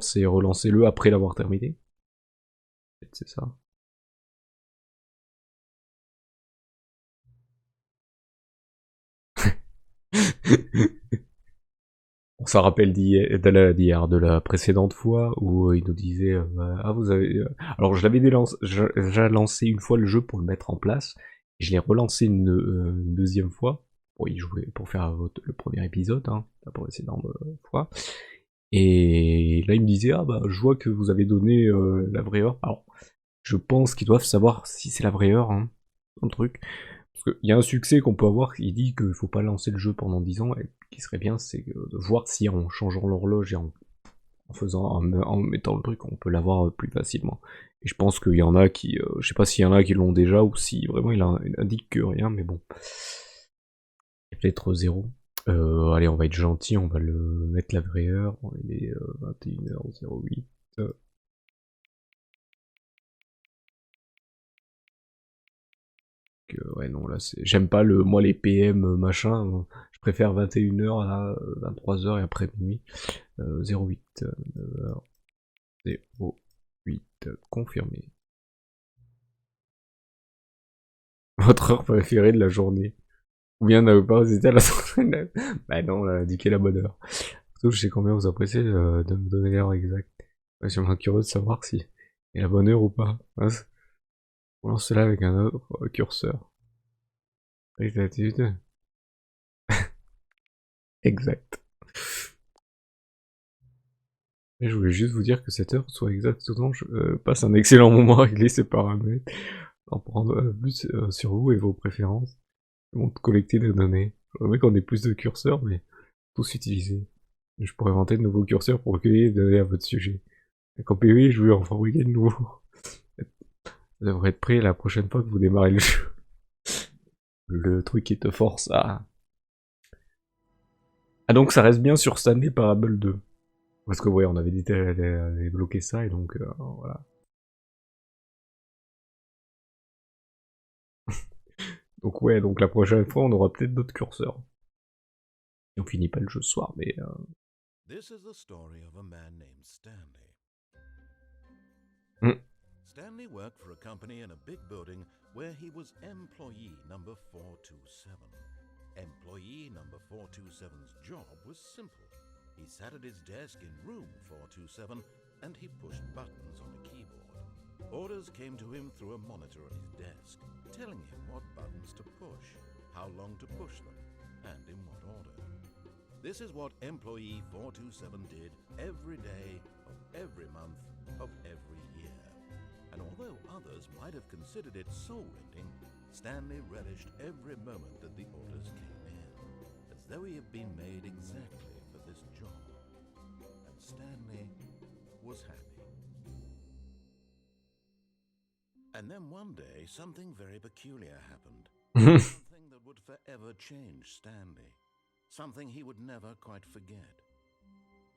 c'est relancer-le après l'avoir terminé. C'est ça. On s'en rappelle de la précédente fois où il nous disait ah vous avez alors je l'avais déjà lancé une fois le jeu pour le mettre en place, et je l'ai relancé une deuxième fois pour y jouer, pour faire le premier épisode, hein, la précédente fois. Et là il me disait ah bah je vois que vous avez donné la vraie heure. Alors je pense qu'ils doivent savoir si c'est la vraie heure, hein, ton truc. Parce qu'il y a un succès qu'on peut avoir, il dit qu'il faut pas lancer le jeu pendant 10 ans, et ce qui serait bien, c'est de voir si en changeant l'horloge et en mettant le truc, on peut l'avoir plus facilement. Et je pense qu'il y en a qui, je sais pas s'il y en a qui l'ont déjà, ou si vraiment il indique que rien, mais bon. Il y a peut-être 0. Allez, on va être gentil, on va le mettre la vraie heure, il est 21h08. Ouais non là c'est. J'aime pas moi les PM machin, je préfère 21h à 23h et après minuit. 08 9h 08 confirmé. Votre heure préférée de la journée. Ou bien n'avez pas hésité à la soirée. Bah non, indiquez la bonne heure. Surtout je sais combien vous appréciez de me donner l'heure exacte. Ouais, je suis vraiment curieux de savoir si c'est la bonne heure ou pas. On lance cela avec un autre curseur. Exactitude. Exact. Et je voulais juste vous dire que cette heure soit exacte tout le temps, je passe un excellent moment à régler ces paramètres, en prendre plus sur vous et vos préférences, et collecter des données. J'aimerais qu'on ait plus de curseurs, mais tous utilisés. Je pourrais inventer de nouveaux curseurs pour recueillir des données à votre sujet. Et qu'en PV, je vais en fabriquer de nouveaux. Ça devrait être prêt la prochaine fois que vous démarrez le jeu. Le truc qui te force à... Ah donc ça reste bien sur Stanley Parable 2. Parce que ouais, on avait débloqué ça, et donc voilà. Donc ouais, donc la prochaine fois, on aura peut-être d'autres curseurs. Et on finit pas le jeu ce soir, mais... This is the story of a man named Stanley. Stanley worked for a company in a big building where he was employee number 427. Employee number 427's job was simple. He sat at his desk in room 427 and he pushed buttons on a keyboard. Orders came to him through a monitor on his desk, telling him what buttons to push, how long to push them, and in what order. This is what employee 427 did every day of every month of every year. And although others might have considered it soul-rending, Stanley relished every moment that the orders came in, as though he had been made exactly for this job. And Stanley was happy. And then one day, something very peculiar happened. Something that would forever change Stanley. Something he would never quite forget.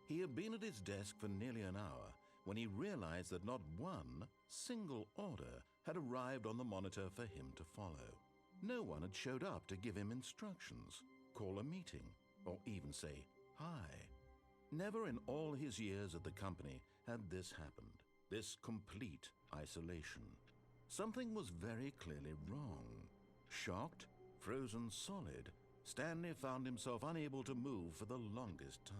He had been at his desk for nearly an hour when he realized that not one single order had arrived on the monitor for him to follow. No one had showed up to give him instructions, call a meeting, or even say hi. Never in all his years at the company had this happened, this complete isolation. Something was very clearly wrong. Shocked, frozen solid, Stanley found himself unable to move for the longest time.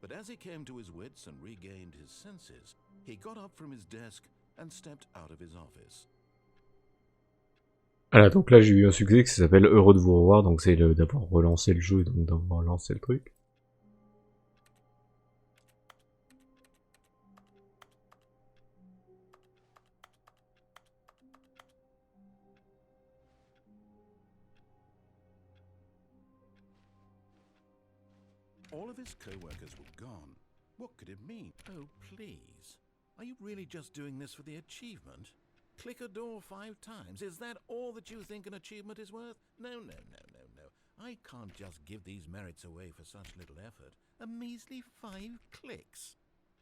But as he came to his wits and regained his senses, he got up from his desk and stepped out of his office. Voilà, donc là j'ai eu un succès qui s'appelle Heureux de vous revoir, donc c'est d'avoir relancé le jeu, donc d'avoir lancé le truc. All of his co-workers were gone. What could it mean? Oh, please. Are you really just doing this for the achievement? Click a door 5 times. Is that all that you think an achievement is worth? No. I can't just give these merits away for such little effort. A measly 5 clicks.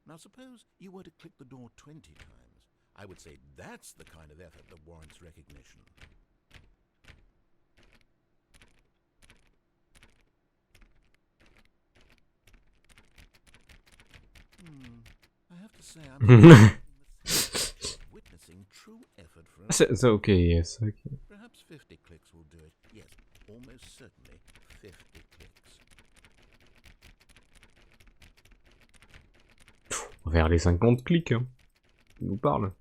Now suppose you were to click the door 20 times. I would say that's the kind of effort that warrants recognition. say I'm witnessing true effort for c'est ok, yes, ok. Perhaps 50 clicks will do it. Yes, almost certainly 50 clicks. Vers les 50 clics, hein. Il nous parle.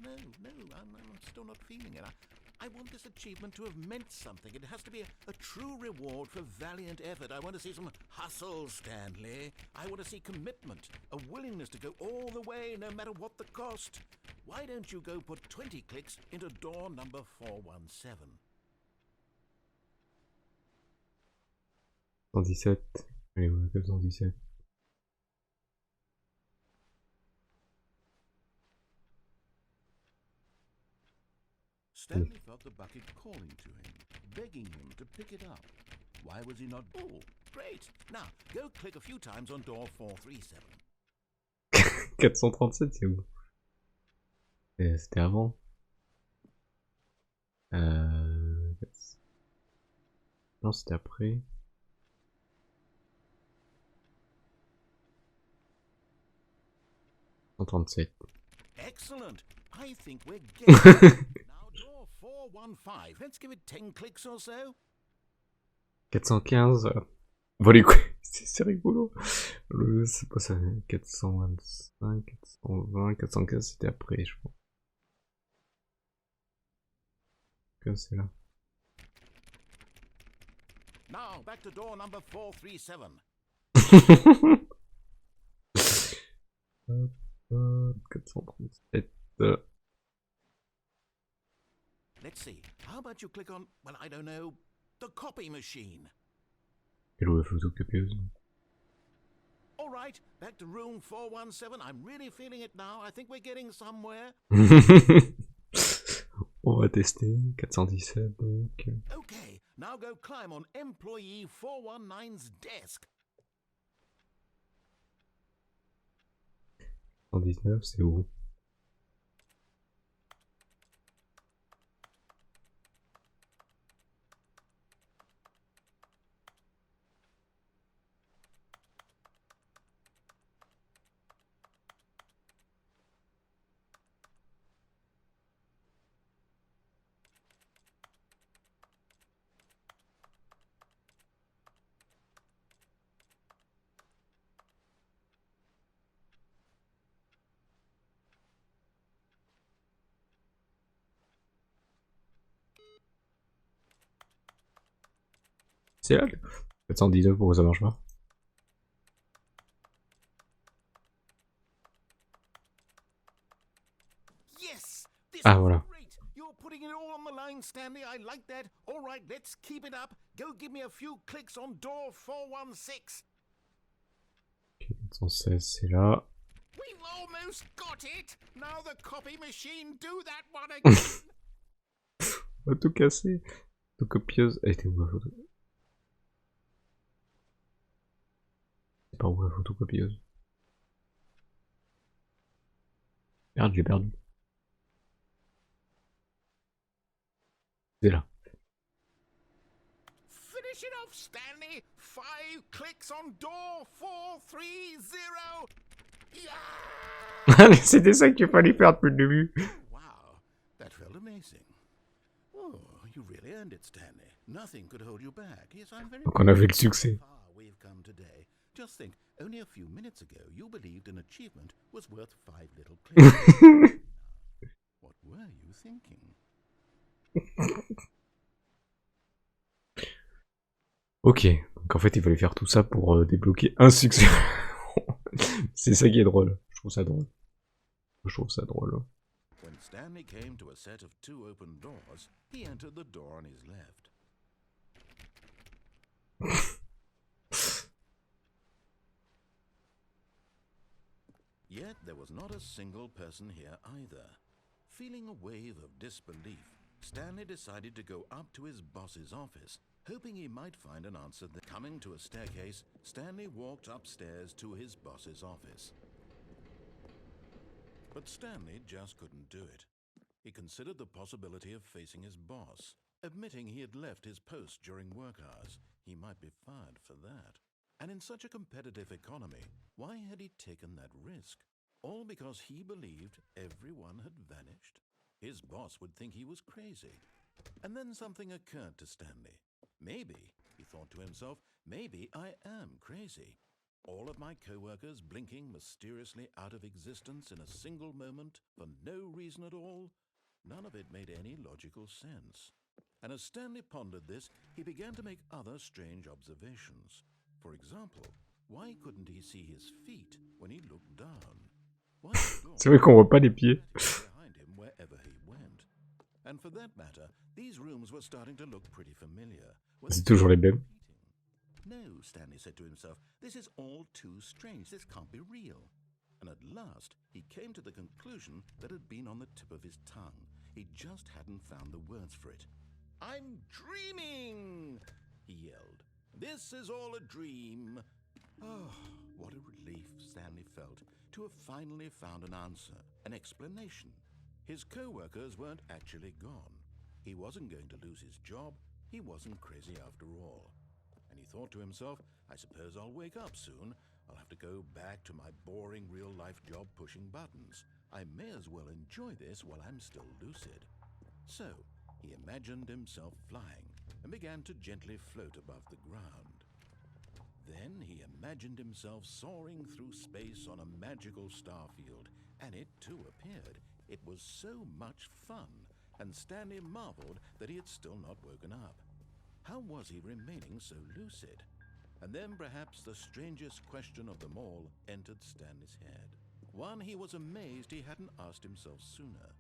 No, I'm still not feeling it. I want this achievement to have meant something. It has to be a true reward for valiant effort. I want to see some hustle, Stanley. I want to see commitment, a willingness to go all the way, no matter what the cost. Why don't you go put 20 clicks into door number 417? 117. Allez, ouais, 417. Stanley felt the bucket calling to him, begging him to pick it up. Why was he not? Oh, great. Now, go click a few times on door 437. 437, c'est où? C'était avant. Non, c'était après. 137. Excellent. I think we're getting now door 415. Let's give it 10 clicks or so. 415. Bon, les couilles, c'est rigolo. C'est pas ça. 425, 420, 415, c'était après, je crois. Que c'est là. Now, back to door number 437. 437. Let's see. How about you click on, well, I don't know, the copy machine? Hello, la photocopieuse. All right, back to room 417. I'm really feeling it now. I think we're getting somewhere. On va tester. 417, donc. Okay, now go climb on employee 419's desk. 119, c'est où? C'est là. 419, pourquoi ça marche pas? Yes, this Ah, is voilà. great. You're putting it all on the line, Stanley. I like that. All right, let's keep it up. Go give me a few clicks on door 416. 416, c'est là. We've almost got it. Now the copy machine, do that one again. On va tout casser. Photocopieuse. Elle était où la photo? C'est pas où la photocopieuse? Merde, j'ai perdu. C'est là. Finish it off, Stanley. 5 clicks on door 430. Yeah! C'était ça qu'il fallait faire depuis le début. Wow, that felt amazing. Oh, you really earned it, Stanley. Nothing could hold you back. Yes, I'm very Donc on avait le succès. far we've come today. Just think, only a few minutes ago, you believed an achievement was worth 5 little clicks. What were you thinking? Ok, donc en fait il fallait faire tout ça pour débloquer un succès. C'est ça qui est drôle. Je trouve ça drôle. Je trouve ça drôle. When Stanley came to a set of 2 open doors, he entered the door on his left. Yet there was not a single person here either. Feeling a wave of disbelief, Stanley decided to go up to his boss's office, hoping he might find an answer. Coming to a staircase, Stanley walked upstairs to his boss's office. But Stanley just couldn't do it. He considered the possibility of facing his boss. Admitting he had left his post during work hours, he might be fired for that. And in such a competitive economy, why had he taken that risk? All because he believed everyone had vanished? His boss would think he was crazy. And then something occurred to Stanley. Maybe, he thought to himself, maybe I am crazy. All of my co-workers blinking mysteriously out of existence in a single moment for no reason at all? None of it made any logical sense. And as Stanley pondered this, he began to make other strange observations. For example, why couldn't he see his feet when he looked down? Why C'est vrai qu'on voit pas les pieds. behind him wherever he went? And for that matter, these rooms were starting to look pretty familiar. C'est toujours les mêmes. No, Stanley said to himself, this is all too strange. This can't be real. And at last, he came to the conclusion that had been on the tip of his tongue. He just hadn't found the words for it. I'm dreaming, he yelled. This is all a dream. Oh, what a relief Stanley felt to have finally found an answer, an explanation. His co-workers weren't actually gone. He wasn't going to lose his job. He wasn't crazy after all. And he thought to himself, I suppose I'll wake up soon. I'll have to go back to my boring real-life job pushing buttons. I may as well enjoy this while I'm still lucid. So, he imagined himself flying and began to gently float above the ground. Then he imagined himself soaring through space on a magical starfield, and it too appeared. It was so much fun, and Stanley marveled that he had still not woken up. How was he remaining so lucid? And then perhaps the strangest question of them all entered Stanley's head. One he was amazed he hadn't asked himself sooner.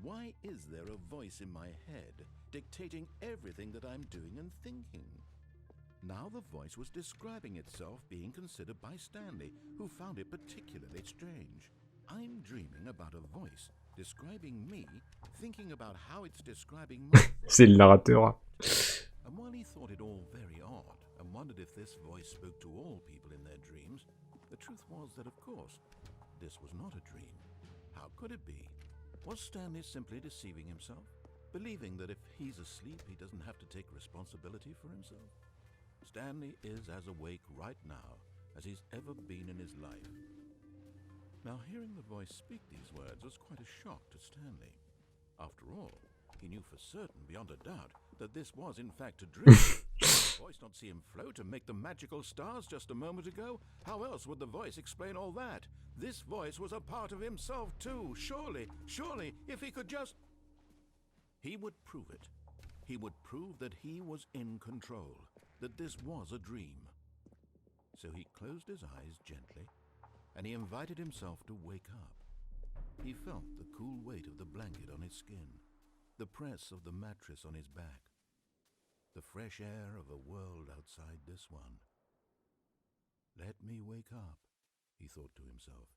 Why is there a voice in my head dictating everything that I'm doing and thinking? Now the voice was describing itself being considered by Stanley, who found it particularly strange. I'm dreaming about a voice describing me, thinking about how it's describing my C'est le narrateur. And while he thought it all very odd and wondered if this voice spoke to all people in their dreams, the truth was that, of course, this was not a dream. How could it be? Was Stanley simply deceiving himself, believing that if he's asleep, he doesn't have to take responsibility for himself? Stanley is as awake right now as he's ever been in his life. Now, hearing the voice speak these words was quite a shock to Stanley. After all, he knew for certain, beyond a doubt, that this was in fact a dream. Did the voice not see him float and make the magical stars just a moment ago? How else would the voice explain all that? This voice was a part of himself too. Surely, if he could just... He would prove it. He would prove that he was in control, that this was a dream. So he closed his eyes gently, and he invited himself to wake up. He felt the cool weight of the blanket on his skin, the press of the mattress on his back, the fresh air of a world outside this one. Let me wake up, he thought to himself.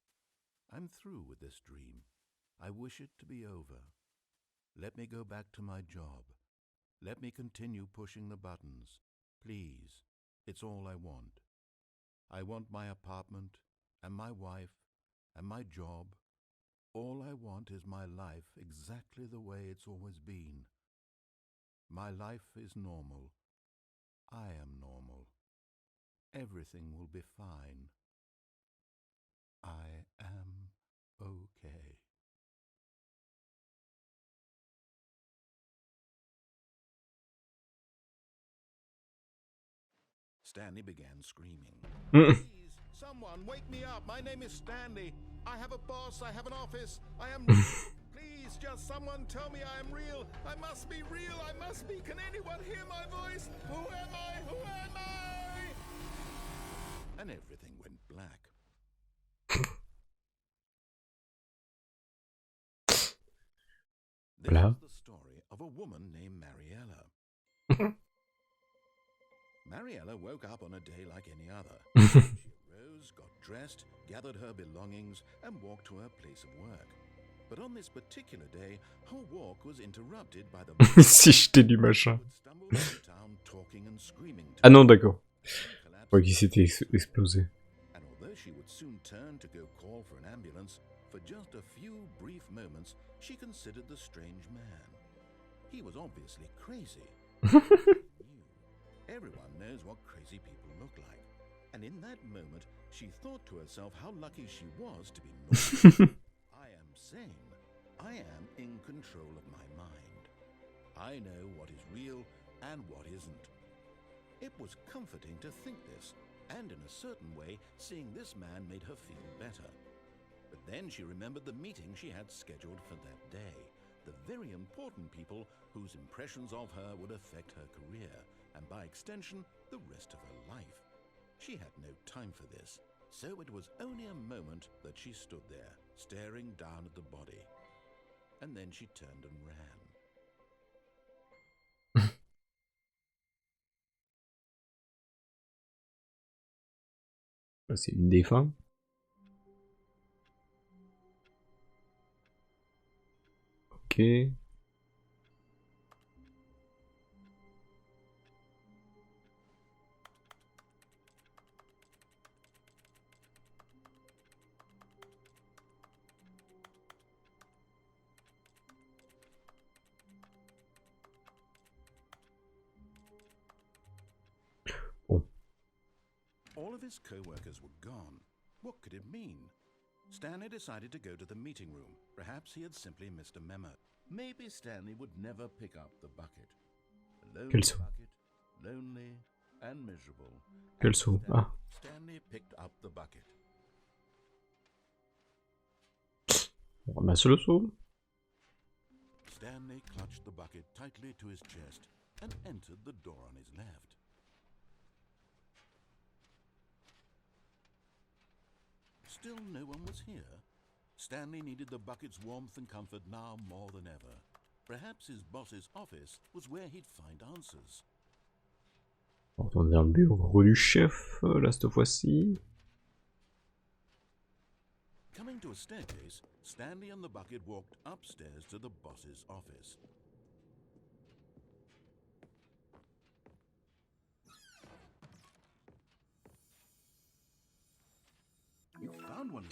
I'm through with this dream. I wish it to be over. Let me go back to my job. Let me continue pushing the buttons. Please, it's all I want. I want my apartment and my wife and my job. All I want is my life exactly the way it's always been. My life is normal. I am normal. Everything will be fine. I am okay. Stanley began screaming. Please, someone, wake me up. My name is Stanley. I have a boss. I have an office. I am... Please, just someone tell me I am real. I must be real. I must be. Can anyone hear my voice? Who am I? Who am I? And everything went black. This is the story of a woman named Mariella. Mariella woke up on a day like any other. She arose, got dressed, gathered her belongings, and walked to her place of work. But on this particular day, her walk was interrupted by the... Si jeter du machin. ...stumbled into town talking and screaming. Ah non, d'accord. Ouais, qui s'était explosé. And although she would soon turn to go call for an ambulance, for just a few brief moments, she considered the strange man. He was obviously crazy. Everyone knows what crazy people look like. And in that moment, she thought to herself how lucky she was to be normal. I am sane. I am in control of my mind. I know what is real and what isn't. It was comforting to think this, and in a certain way, seeing this man made her feel better. But then she remembered the meeting she had scheduled for that day, the very important people whose impressions of her would affect her career, and by extension, the rest of her life. She had no time for this, so it was only a moment that she stood there, staring down at the body. And then she turned and ran. C'est une des fins. Ok. Bon. All of his co-workers were gone. What could it mean? Stanley decided to go to the meeting room. Perhaps he had simply missed a memo. Maybe Stanley would never pick up the bucket. A lonely bucket, lonely and miserable. Quel saut? Ah. Stanley picked up the bucket. On ramasse le seau. Stanley clutched the bucket tightly to his chest and entered the door on his left. Still no one was here. Stanley needed the bucket's warmth and comfort now more than ever. Perhaps his boss's office was where he'd find answers. On retourne vers le bureau du chef, là, cette fois-ci. Coming to a staircase, Stanley and the bucket walked upstairs to the boss's office. You found one.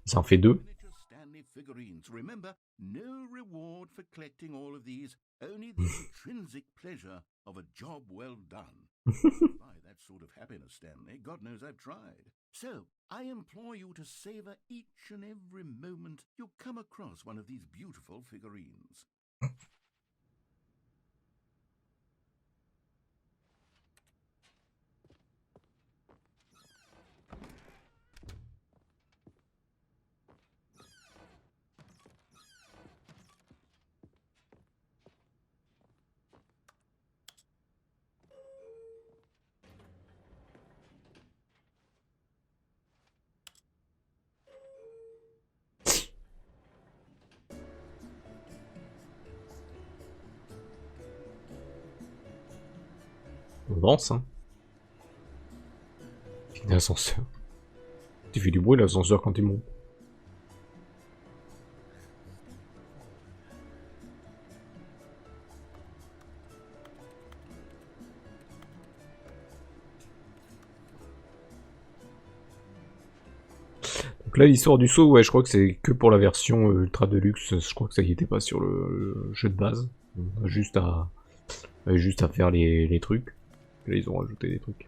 Ça en fait deux. Stanley figurines. Remember, no reward for collecting all of these, only the intrinsic pleasure of a job well done. By that sort of happiness, Stanley, God knows I've tried. So, I implore you to savor each and every moment you come across one of these beautiful figurines. On avance, hein. Il y a l'ascenseur. Tu fais du bruit l'ascenseur quand il monte. Donc là l'histoire du saut, ouais, je crois que c'est que pour la version ultra deluxe. Je crois que ça y était pas sur le jeu de base. On a juste à faire les trucs. Là ils ont rajouté des trucs.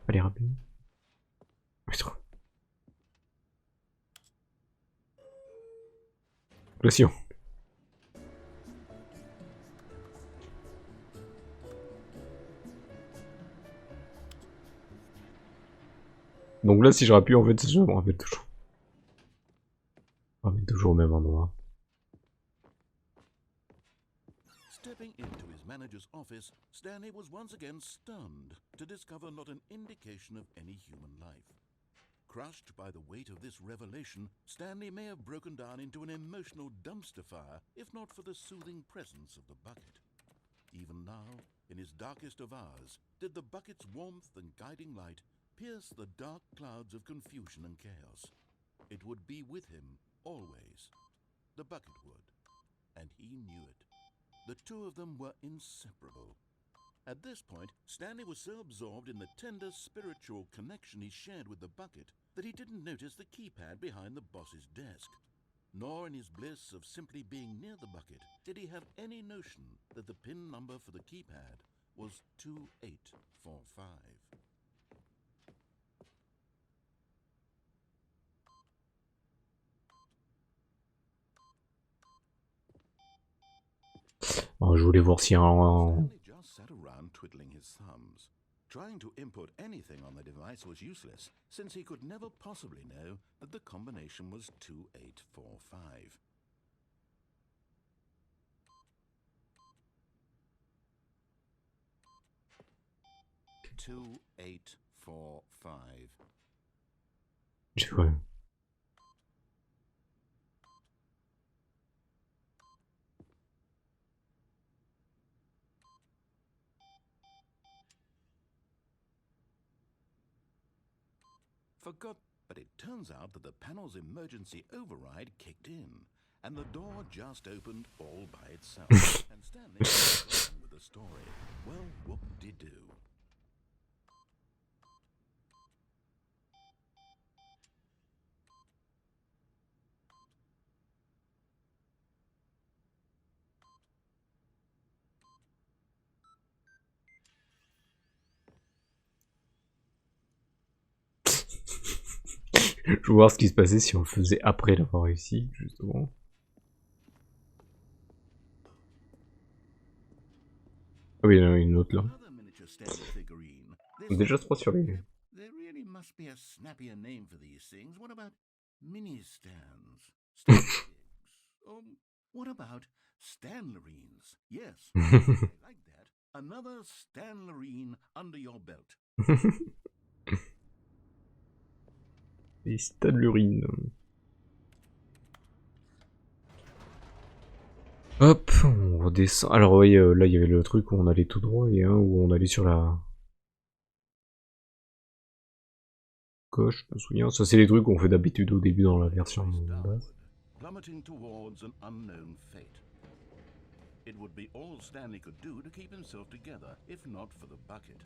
Allez, rapide. Pression. Donc là, si je rappuie, en fait, je me rappelle toujours. On est toujours au même endroit. Stepping into his manager's office, Stanley was once again stunned to discover not an indication of any human life. Crushed by the weight of this revelation, Stanley may have broken down into an emotional dumpster fire if not for the soothing presence of the bucket. Even now, in his darkest of hours, did the bucket's warmth and guiding light pierce the dark clouds of confusion and chaos. It would be with him always. The bucket would, and he knew it. The two of them were inseparable. At this point, Stanley was so absorbed in the tender spiritual connection he shared with the bucket that he didn't notice the keypad behind the boss's desk. nor in his bliss of simply being near the bucket did he have any notion that the pin number for the keypad was 2845. Oh, je voulais voir s'il y a un... Stanley just sat around twiddling his thumbs. Trying to input anything on the device was useless, since he could never possibly know that the combination was 2845. Ouais. Forgot, but it turns out that the panel's emergency override kicked in, and the door just opened all by itself. And Stanley was on with the story. Well, whoop-de-doo. Je veux voir ce qui se passait si on le faisait après l'avoir réussi, justement. Ah oui, il y en a une autre là. Déjà 3 sur les... There really must be a snappier name for these things. What about mini stands? Stand pigs? What about Stanlerines? Yes, I like that. Another Stanlerine under your belt. Les stades l'urine. Hop, on redescend. Alors oui, là il y avait le truc où on allait tout droit et un où on allait sur la gauche, je me souviens. Ça c'est les trucs qu'on fait d'habitude au début dans la version base. Plummeting towards an unknown fate. It would be all Stanley could do to keep himself together, if not for the bucket.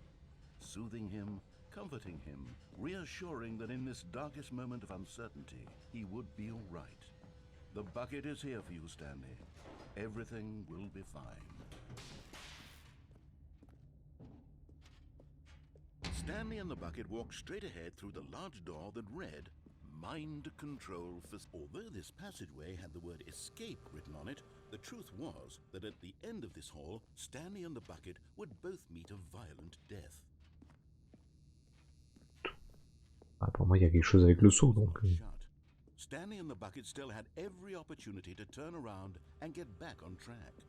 Soothing him, comforting him, reassuring that in this darkest moment of uncertainty, he would be all right. The bucket is here for you, Stanley. Everything will be fine. Stanley and the bucket walked straight ahead through the large door that read, Mind Control for... Although this passageway had the word escape written on it, the truth was that at the end of this hall, Stanley and the bucket would both meet a violent death. Ah, pour moi il y a quelque chose avec le saut donc... Stanley and the bucket still had every opportunity to turn around and get back on track.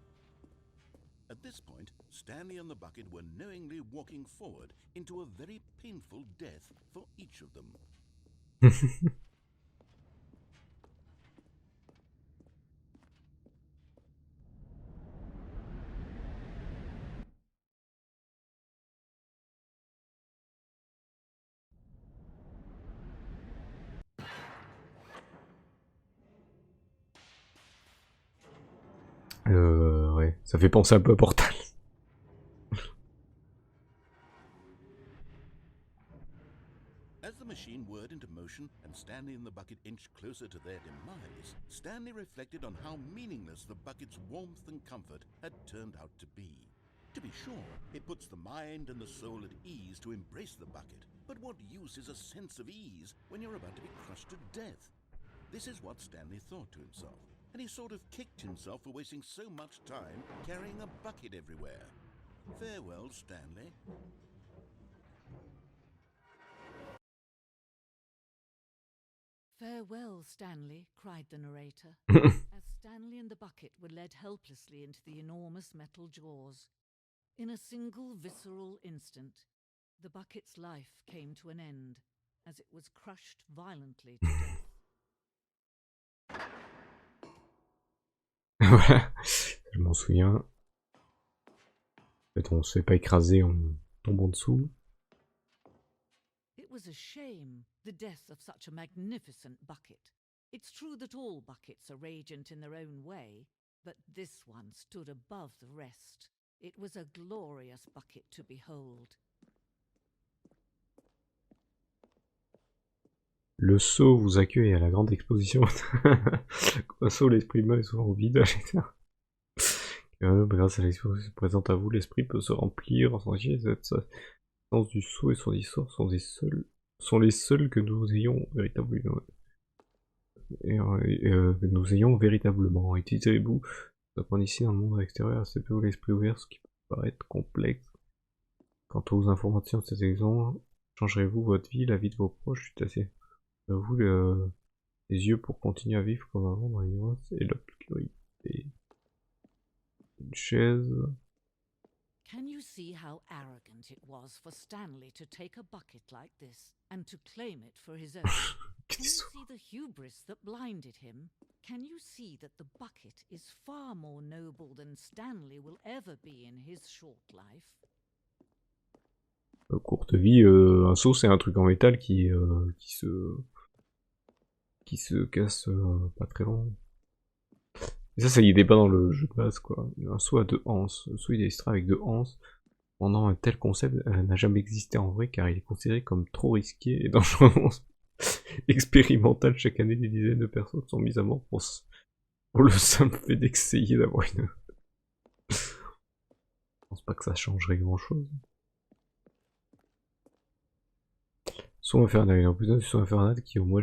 At this point, Stanley and the bucket were knowingly walking forward into a very painful death for each of them. Ouais, ça fait penser un peu à Portal. As the machine whirred into motion and Stanley and the bucket inched closer to their demise, Stanley reflected on how meaningless the bucket's warmth and comfort had turned out to be. To be sure, it puts the mind and the soul at ease to embrace the bucket, but what use is a sense of ease when you're about to be crushed to death? This is what Stanley thought to himself, and he sort of kicked himself for wasting so much time carrying a bucket everywhere. Farewell, Stanley. Farewell, Stanley, cried the narrator, as Stanley and the bucket were led helplessly into the enormous metal jaws. In a single visceral instant, the bucket's life came to an end, as it was crushed violently to death. Voilà, je m'en souviens. En fait, on se fait pas écraser en tombant dessous. It was a shame, the death of such a magnificent bucket. It's true that all buckets are radiant in their own way, but this one stood above the rest. It was a glorious bucket to behold. Le sceau vous accueille à la grande exposition. Un sceau, l'esprit humain est souvent au vide. Grâce à l'exposition présente à vous, l'esprit peut se remplir, s'enrichir. Cette sens du sceau et son histoire sont les seuls que nous ayons véritablement. Que nous ayons véritablement. Utilisez-vous d'apprendre ici dans le monde extérieur, acceptez-vous l'esprit ouvert, ce qui peut paraître complexe. Quant aux informations de ces exemples, changerez-vous votre vie, la vie de vos proches, tout à fait. Vous les yeux pour continuer à vivre comme avant dans l'ignorance et l'obscurité. Une chaise. Can you see how arrogant it was for Stanley to take a bucket like this and to claim it for his own? Can you see the hubris that blinded him? Can you see that the bucket is far more noble than Stanley will ever be in his short life? Courte vie, un seau c'est un truc en métal qui se casse pas très long. Et ça y est pas dans le jeu de base quoi. Un seau à 2 anses. Le seau il est extrait avec 2 anses. Pendant un tel concept n'a jamais existé en vrai car il est considéré comme trop risqué et dangereux. Expérimental, chaque année des dizaines de personnes sont mises à mort pour le simple fait d'essayer d'avoir une... Je pense pas que ça changerait grand chose. Son infernal, en plus d'un son infernal qui au moins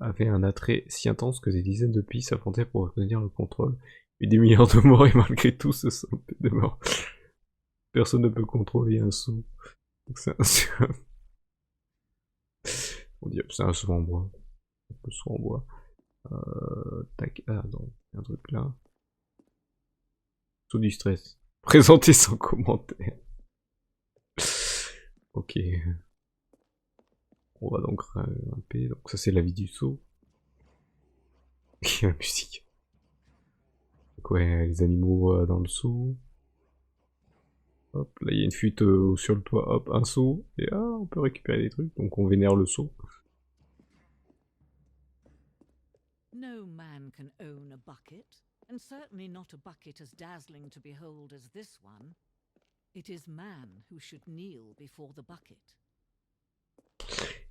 avait un attrait si intense que des dizaines de pays s'affrontaient pour obtenir le contrôle. Et des milliards de morts et malgré tout ce simple de mort. Personne ne peut contrôler un seau. C'est on dit c'est un seau en bois. Un seau en bois. Tac, ah non, il y a un truc là. Seau du stress. Présenté sans commentaire. Ok. On va donc grimper. Donc ça c'est la vie du seau. La musique. Donc ouais, les animaux dans le seau. Hop, là il y a une fuite sur le toit, hop, un seau. Et ah, on peut récupérer des trucs, donc on vénère le seau. No man can own a bucket, and certainly not a bucket as dazzling to behold as this one. It is man who should kneel before the bucket.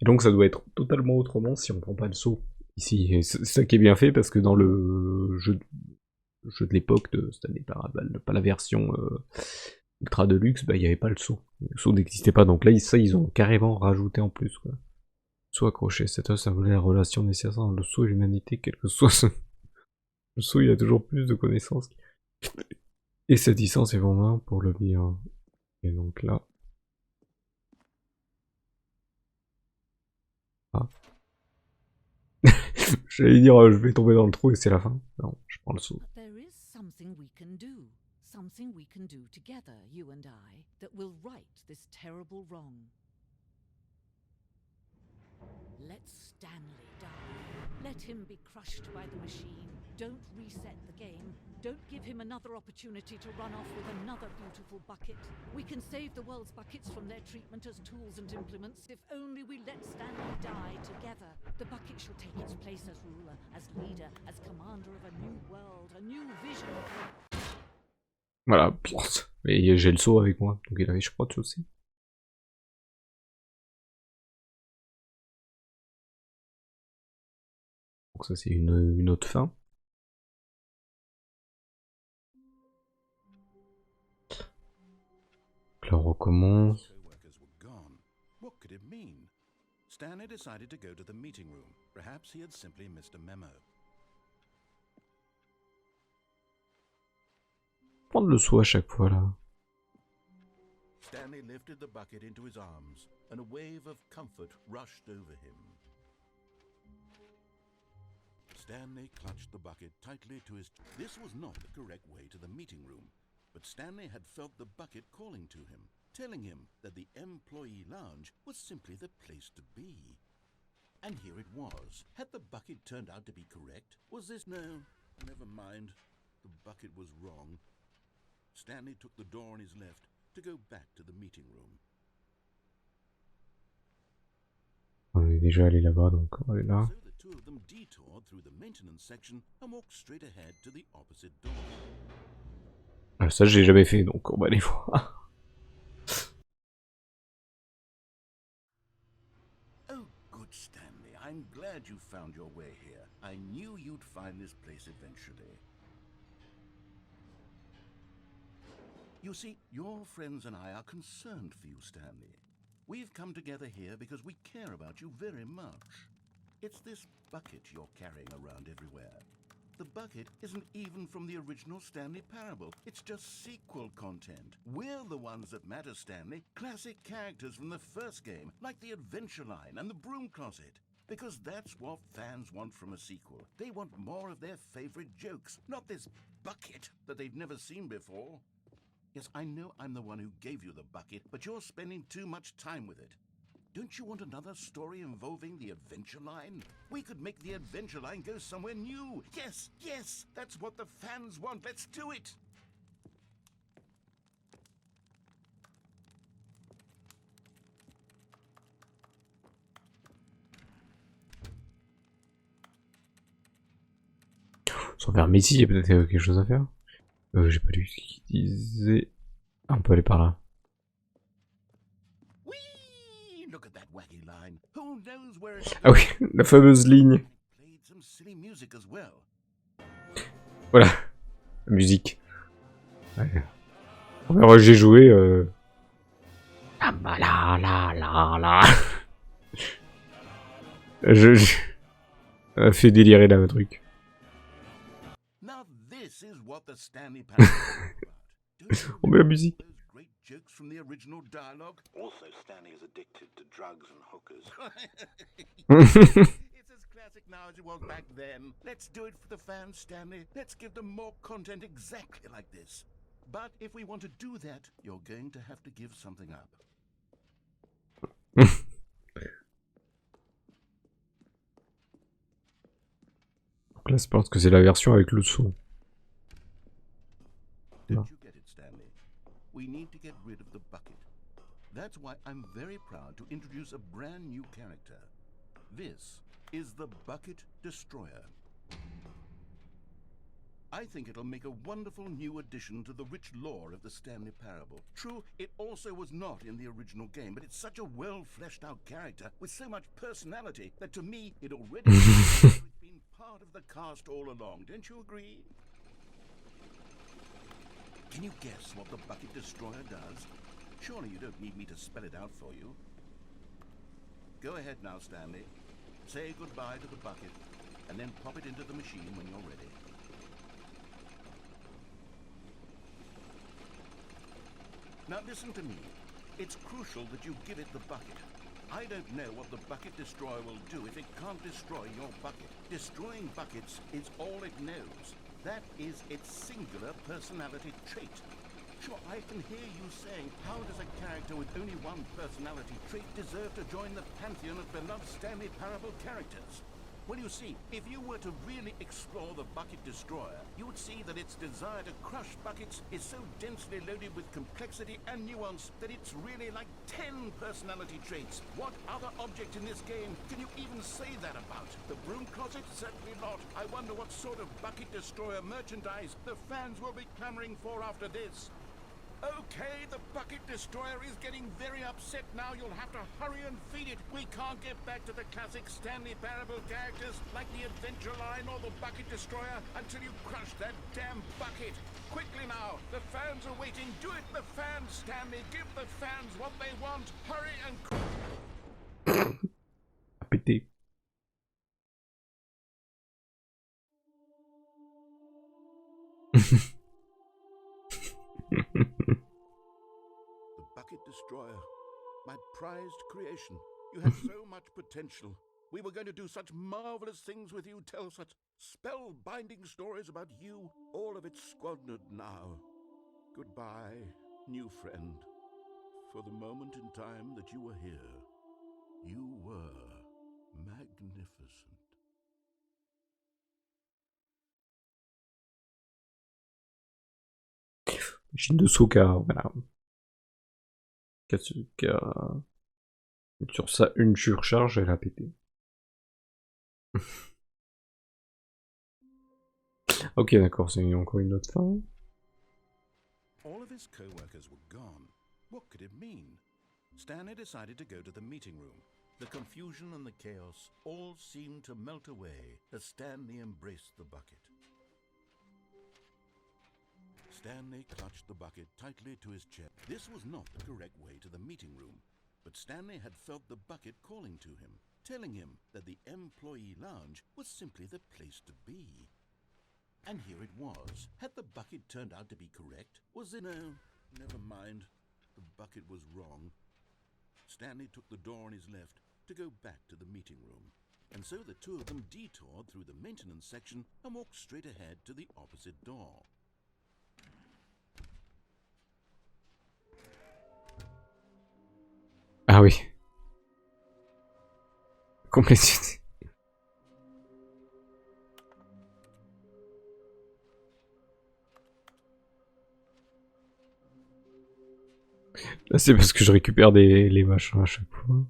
Et donc ça doit être totalement autrement si on prend pas le seau ici. Et c'est ça qui est bien fait parce que dans le jeu de l'époque de Stanley Parable, pas la version ultra de luxe, bah il n'y avait pas le seau. Le seau n'existait pas, donc là ça ils ont carrément rajouté en plus quoi. Seau accroché, cette œuvre symbolise la relation nécessaire entre le seau et l'humanité, quel que soit ce... Le seau il a toujours plus de connaissances. Et sa distance est vraiment pour le bien. Et donc là... Ah. J'allais dire je vais tomber dans le trou et c'est la fin. Non, je prends le seau. There is something we can do. Something we can do together, you and I, that will right this terrible wrong. Let Stanley die. Let him be crushed by the machine. Don't reset the game. Don't give him another opportunity to run off with another beautiful bucket. We can save the world's buckets from their treatment as tools and implements if only we let Stanley die together. The bucket shall take its place as ruler, as leader, as commander of a new world, a new vision. Voilà, et j'ai le seau avec moi, donc il avait je crois de choses aussi. Donc ça c'est une autre fin. Donc là on recommence. What could it mean? Stanley decided to go to the meeting room. Perhaps he had simply missed a memo. Prendre le seau à chaque fois là. Stanley lifted the bucket into his arms, and a wave of comfort rushed over him. Stanley clutched the bucket tightly to his... This was not the correct way to the meeting room, but Stanley had felt the bucket calling to him, telling him that the employee lounge was simply the place to be. And here it was. Had the bucket turned out to be correct? Was this... No, never mind. The bucket was wrong. Stanley took the door on his left to go back to the meeting room. On est déjà allé là-bas, donc on va aller là. So the two of them detoured through the maintenance section and walked straight ahead to the opposite door. Ah, ça j'ai jamais fait, donc on va aller voir. Oh, good Stanley, glad you found your way here. I knew you'd find this place eventually. You see, your friends and I are concerned for you, Stanley. We've come together here because we care about you very much. It's this bucket you're carrying around everywhere. The bucket isn't even from the original Stanley Parable. It's just sequel content. We're the ones that matter, Stanley. Classic characters from the first game, like the Adventure Line and the Broom Closet. Because that's what fans want from a sequel. They want more of their favorite jokes, not this bucket that they've never seen before. Yes, I know I'm the one who gave you the bucket, but you're spending too much time with it. Don't you want another story involving the Adventure Line? We could make the Adventure Line go somewhere new. Yes, yes, that's what the fans want. Let's do it. Sans faire Messi, il y a peut-être quelque chose à faire. J'ai pas lu ce qu'il disait. Ah, on peut aller par là. Look at that wacky line. Who knows where it's Ah oui, la fameuse ligne. played some silly music as well. Voilà, la musique. Ouais. Alors, j'ai joué. Ah bah là, là, là, là. Ça m'a fait délirer là, le truc. Now this is what the Stanley Parable is about. On met la musique. Those great jokes from the original dialogue. Also, Stanley is addicted to drugs and hookers. It's as classic now as it was back then. Let's do it for the fans, Stanley. Let's give them more content exactly like this. But if we want to do that, you're going to have to give something up. Donc là, je pense que c'est la version avec le son. Don't you get it, Stanley? We need to get rid of the bucket. That's why I'm very proud to introduce a brand new character. This is the Bucket Destroyer. I think it'll make a wonderful new addition to the rich lore of the Stanley Parable. True, it also was not in the original game, but it's such a well-fleshed-out character with so much personality that to me it already it's been part of the cast all along. Don't you agree? Can you guess what the Bucket Destroyer does? Surely you don't need me to spell it out for you. Go ahead now, Stanley. Say goodbye to the bucket, and then pop it into the machine when you're ready. Now listen to me. It's crucial that you give it the bucket. I don't know what the Bucket Destroyer will do if it can't destroy your bucket. Destroying buckets is all it knows. That is its singular personality trait. Sure, I can hear you saying, how does a character with only one personality trait deserve to join the pantheon of beloved Stanley Parable characters? Well, you see, if you were to really explore the Bucket Destroyer, you would see that its desire to crush buckets is so densely loaded with complexity and nuance that it's really like 10 personality traits. What other object in this game can you even say that about? The Broom Closet? Certainly not. I wonder what sort of Bucket Destroyer merchandise the fans will be clamoring for after this. Okay, the Bucket Destroyer is getting very upset now. You'll have to hurry and feed it. We can't get back to the classic Stanley Parable characters like the Adventure Line or the Bucket Destroyer until you crush that damn bucket. Quickly now, the fans are waiting. Do it, the fans, Stanley. Give the fans what they want. Hurry and... A pété. The Bucket Destroyer, my prized creation. You had so much potential. We were going to do such marvelous things with you, tell such spellbinding stories about you. All of it squandered now. Goodbye, new friend. For the moment in time that you were here, you were magnificent. Machine de saut voilà. Sur ça, une surcharge, elle a pété. Ok, d'accord, c'est encore une autre fin. All of his co-workers were gone. What could it mean? Stanley decided to go to the meeting room. The confusion and the chaos all seemed to melt away as Stanley embraced the bucket. Stanley clutched the bucket tightly to his chest. This was not the correct way to the meeting room, but Stanley had felt the bucket calling to him, telling him that the employee lounge was simply the place to be. And here it was. Had the bucket turned out to be correct? Was it no? Never mind. The bucket was wrong. Stanley took the door on his left to go back to the meeting room, and so the two of them detoured through the maintenance section and walked straight ahead to the opposite door. Ah oui. Complexité. Là, c'est parce que je récupère les machins à chaque fois.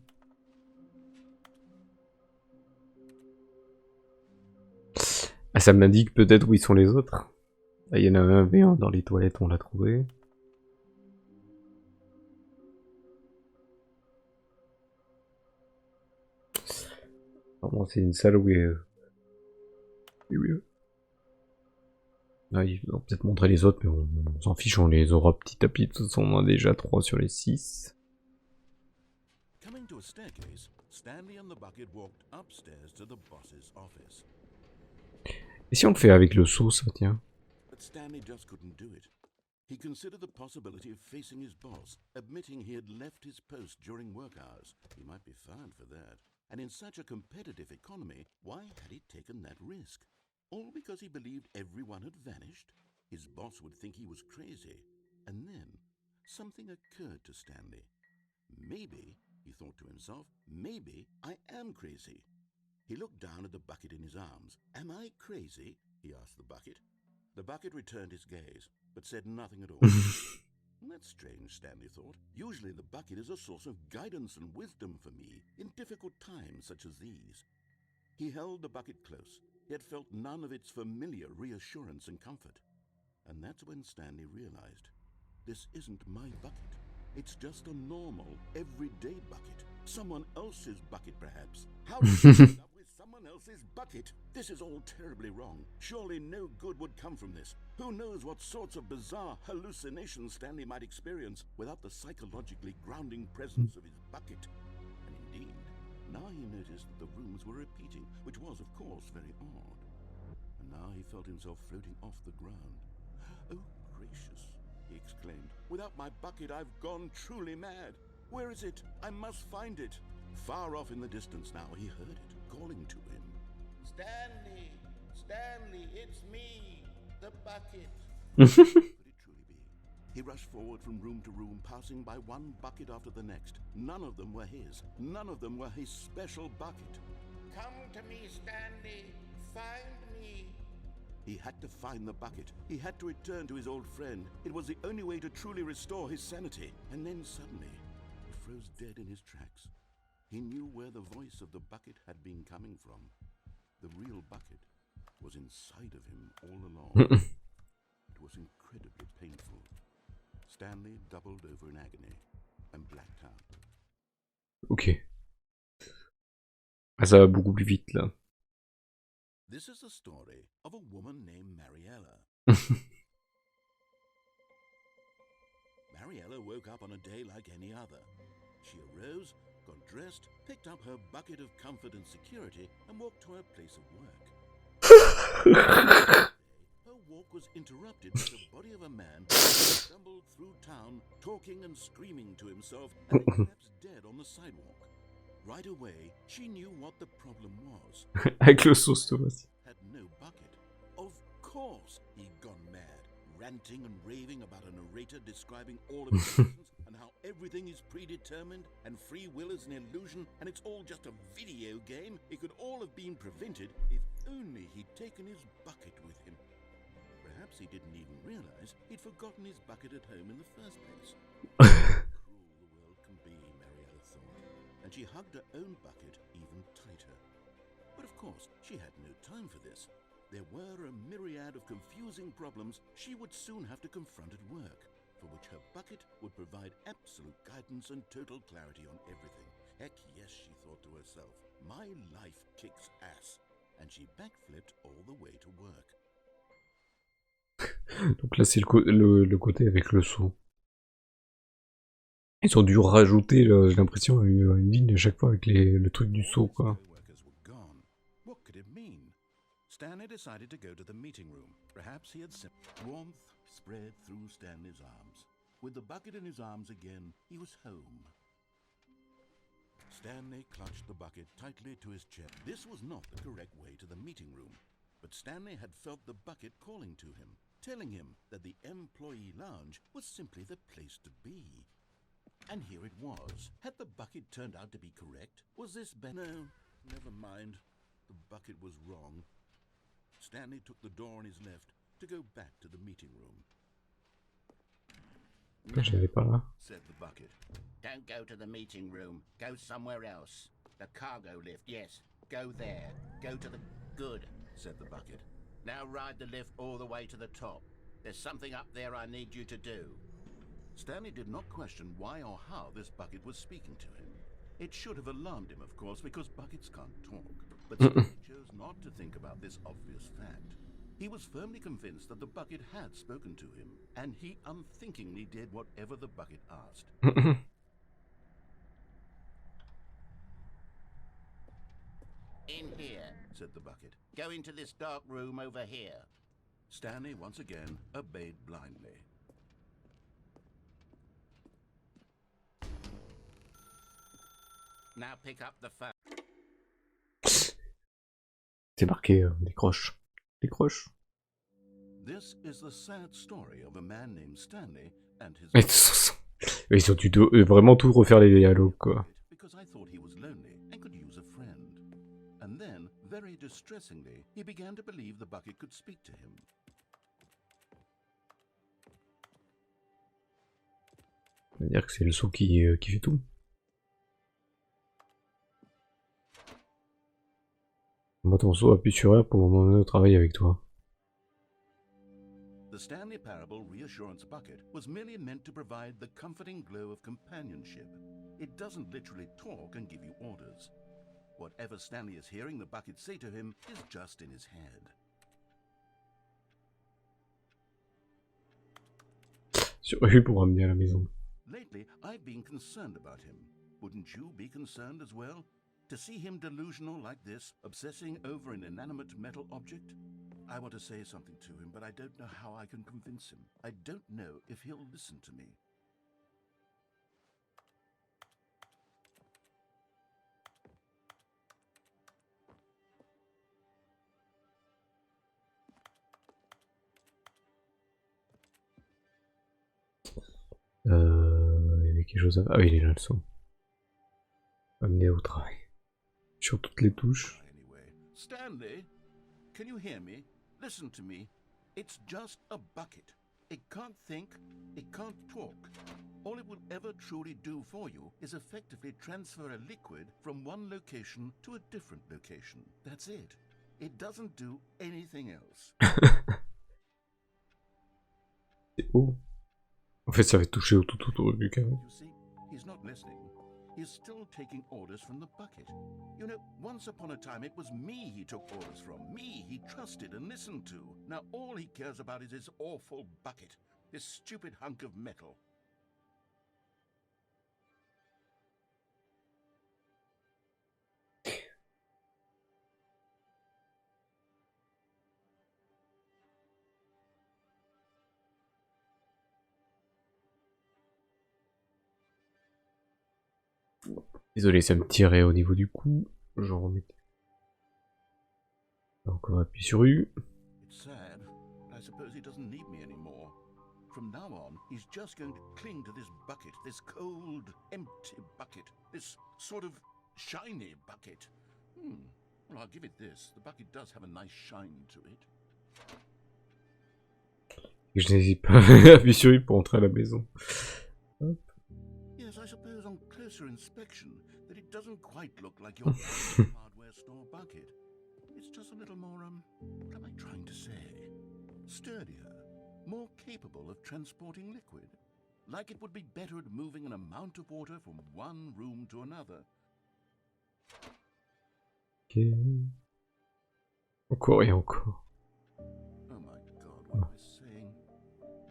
Ah, ça m'indique peut-être où ils sont les autres. Là, il y en a un V1 dans les toilettes, on l'a trouvé. Bon, c'est une salle où oui. Là, ils vont peut-être montrer les autres, mais on s'en fiche, on les aura petit à petit. De toute façon, on en a déjà 3 sur les 6. Coming to a staircase, Stanley and the bucket walked upstairs to the boss's office. Et si on le fait avec le seau, ça, tiens? But Stanley just couldn't do it. He considered the possibility of facing his boss, admitting he had left his post during work hours. He might be fired for that. And in such a competitive economy, why had he taken that risk? All because he believed everyone had vanished? His boss would think he was crazy. And then, something occurred to Stanley. Maybe, he thought to himself, maybe I am crazy. He looked down at the bucket in his arms. Am I crazy? He asked the bucket. The bucket returned his gaze, but said nothing at all. That's strange, Stanley thought. Usually the bucket is a source of guidance and wisdom for me in difficult times such as these. He held the bucket close, yet felt none of its familiar reassurance and comfort. And that's when Stanley realized, this isn't my bucket. It's just a normal, everyday bucket. Someone else's bucket, perhaps. How did he end up with someone else's bucket? This is all terribly wrong. Surely no good would come from this. Who knows what sorts of bizarre hallucinations Stanley might experience without the psychologically grounding presence of his bucket. And indeed, now he noticed that the rooms were repeating, which was, of course, very odd. And now he felt himself floating off the ground. Oh, gracious, he exclaimed. Without my bucket, I've gone truly mad. Where is it? I must find it. Far off in the distance now, he heard it, calling to him. Stanley! Stanley, it's me! The bucket! Could it truly be? He rushed forward from room to room, passing by one bucket after the next. None of them were his. None of them were his special bucket. Come to me, Stanley! Find me! He had to find the bucket. He had to return to his old friend. It was the only way to truly restore his sanity. And then suddenly, he froze dead in his tracks. He knew where the voice of the bucket had been coming from. The real bucket was inside of him all along. It was incredibly painful. Stanley doubled over in agony and blacked out. Ok. Ah, ça va beaucoup plus vite là. This is the story of a woman named Mariella. Mariella woke up on a day like any other. She arose, got dressed, picked up her bucket of comfort and security, and walked to her place of work. Her walk was interrupted by the body of a man who stumbled through town, talking and screaming to himself, and then collapsed dead on the sidewalk. Right away, she knew what the problem was. Avec le sauce tomate. Had no bucket. Of course, he'd gone mad, ranting and raving about a narrator describing all of his actions and how everything is predetermined and free will is an illusion and it's all just a video game. It could all have been prevented if only he'd taken his bucket with him. Perhaps he didn't even realize he'd forgotten his bucket at home in the first place. Cruel the world can be, Mariella thought, and she hugged her own bucket even tighter. But of course, she had no time for this. There were a myriad of confusing problems she would soon have to confront at work, for which her bucket would provide absolute guidance and total clarity on everything. Heck yes, she thought to herself. My life kicks ass. And she backflipped all the way to work. Donc là, c'est le côté avec le saut. Ils ont dû rajouter, j'ai l'impression, une ligne à chaque fois avec le truc du saut, quoi. What could it mean? Stanley decided to go to the meeting room. Perhaps he had warmth spread through Stanley's arms. With the bucket in his arms again, he was home. Stanley clutched the bucket tightly to his chest. This was not the correct way to the meeting room, but Stanley had felt the bucket calling to him, telling him that the employee lounge was simply the place to be. And here it was. Had the bucket turned out to be correct? Was this No, never mind. The bucket was wrong. Stanley took the door on his left to go back to the meeting room. J'avais pas là. Said the bucket. Don't go to the meeting room. Go somewhere else. The cargo lift, yes. Go there. Go to the... Good, said the bucket. Now ride the lift all the way to the top. There's something up there I need you to do. Stanley did not question why or how this bucket was speaking to him. It should have alarmed him, of course, because buckets can't talk. But Stanley chose not to think about this obvious fact. He was firmly convinced that the bucket had spoken to him, and he unthinkingly did whatever the bucket asked. In here, said the bucket. Go into this dark room over here. Stanley once again obeyed blindly. Now pick up the phone. C'est marqué, décroche. Décroche. This is the sad story of a man named Stanley and his... Ils ont dû vraiment tout refaire les dialogues, quoi. Because I thought he was lonely and could use a friend. And then, very distressingly, he began to believe the bucket could speak to him. Ça veut dire que c'est le saut qui fait tout. Moi, ton saut, appuie sur R pour m'emmener au travail avec toi. The Stanley Parable reassurance bucket was merely meant to provide the comforting glow of companionship. It doesn't literally talk and give you orders. Whatever Stanley is hearing the bucket say to him is just in his head. Sur U pour ramener à la maison. Lately, I've been concerned about him. Wouldn't you be concerned as well? To see him delusional like this, obsessing over an inanimate metal object? I want to say something to him, but I don't know how I can convince him. I don't know if he'll listen to me. Il y avait quelque chose à... Ah oui, il est là le son. Amener au travail. Sur toutes les touches. Anyway, Stanley, can you hear me? Listen to me. It's just a bucket. It can't think, it can't talk. All it will ever truly do for you is effectively transfer a liquid from one location to a different location. That's it. It doesn't do anything else. C'est haut. En fait, ça va toucher au tout autour du carré. You see, he's not listening. He's still taking orders from the bucket. You know, once upon a time it was me he took orders from, me he trusted and listened to. Now all he cares about is his awful bucket, this stupid hunk of metal. Désolé, ça me tirait au niveau du cou. Je remets. Donc on appuie sur U. It's sad, but I suppose he doesn't need me anymore. From now on, he's just going to cling to this bucket, this cold, empty bucket, this sort of shiny bucket. Well, I'll give it this. The bucket does have a nice shine to it. Et je n'hésite pas à appuyer sur U pour entrer à la maison. Hop. Yes, I suppose on closer inspection that it doesn't quite look like your hardware store bucket. It's just a little more, what am I trying to say? Sturdier, more capable of transporting liquid. Like it would be better at moving an amount of water from one room to another, Ok. Encore et encore. Oh my god, what am I saying?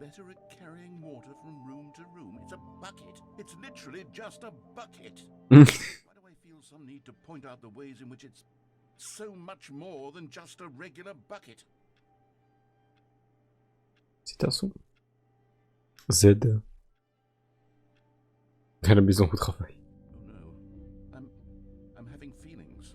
Better at carrying water from room to room. It's a bucket. It's literally just a bucket. Why do I feel some need to point out the ways in which it's so much more than just a regular bucket? Citation. Z. À la maison au travail. Oh no. I'm having feelings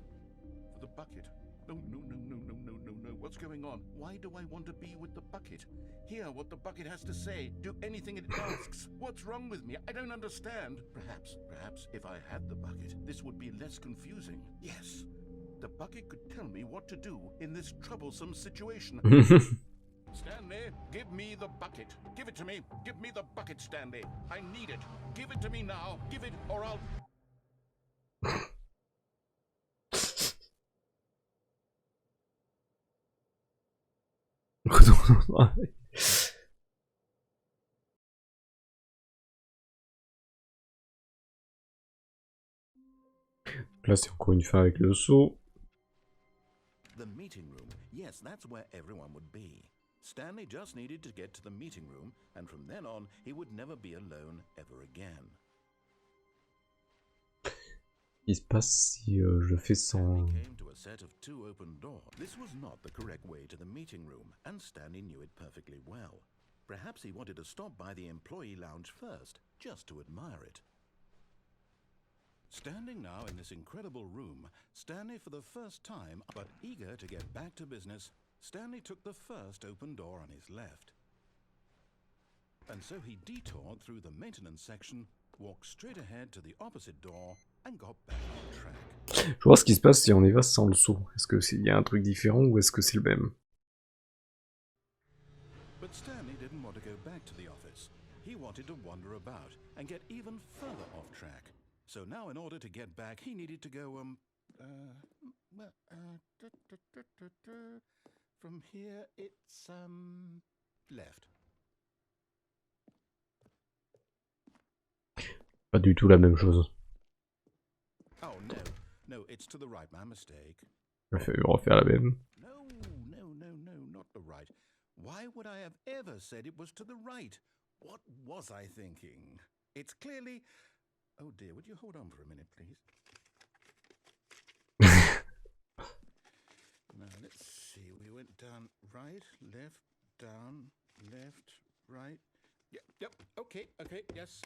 for the bucket. No, no, no, no, no, no, no, no. What's going on? Why do I want to be with the bucket? Hear what the bucket has to say. Do anything it asks. What's wrong with me? I don't understand. Perhaps if I had the bucket, this would be less confusing. Yes. The bucket could tell me what to do in this troublesome situation. Stanley, give me the bucket. Give it to me. Give me the bucket, Stanley. I need it. Give it to me now. Give it or I'll... Là, c'est encore une fin avec le seau. The meeting room. Yes, that's where everyone would be. Stanley just needed to get to the meeting room, and from then on, he would never be alone ever again. Il se passe si je fais sans... Stanley came to a set of 2 open doors. This was not the correct way to the meeting room, and Stanley knew it perfectly well. Perhaps he wanted to stop by the employee lounge first, just to admire it. Standing now in this incredible room, Stanley for the first time, but eager to get back to business, Stanley took the first open door on his left. And so he detoured through the maintenance section, walked straight ahead to the opposite door, and got back on track. Je vois ce qui se passe si on y va sans le seau. Est-ce qu'il y a un truc différent ou est-ce que c'est le même? But Stanley didn't want to go back to the office. He wanted to wander about and get even further off track. So now in order to get back, he needed to go, from here it's, left. Pas du tout la même chose. Oh, no, it's to the right, my mistake. Je vais refaire la même. No, not the right. Why would I have ever said it was to the right? What was I thinking? It's clearly... Oh dear, would you hold on for a minute, please? Now, let's see. We went down right, left, down, left, right. Yep, okay, yes.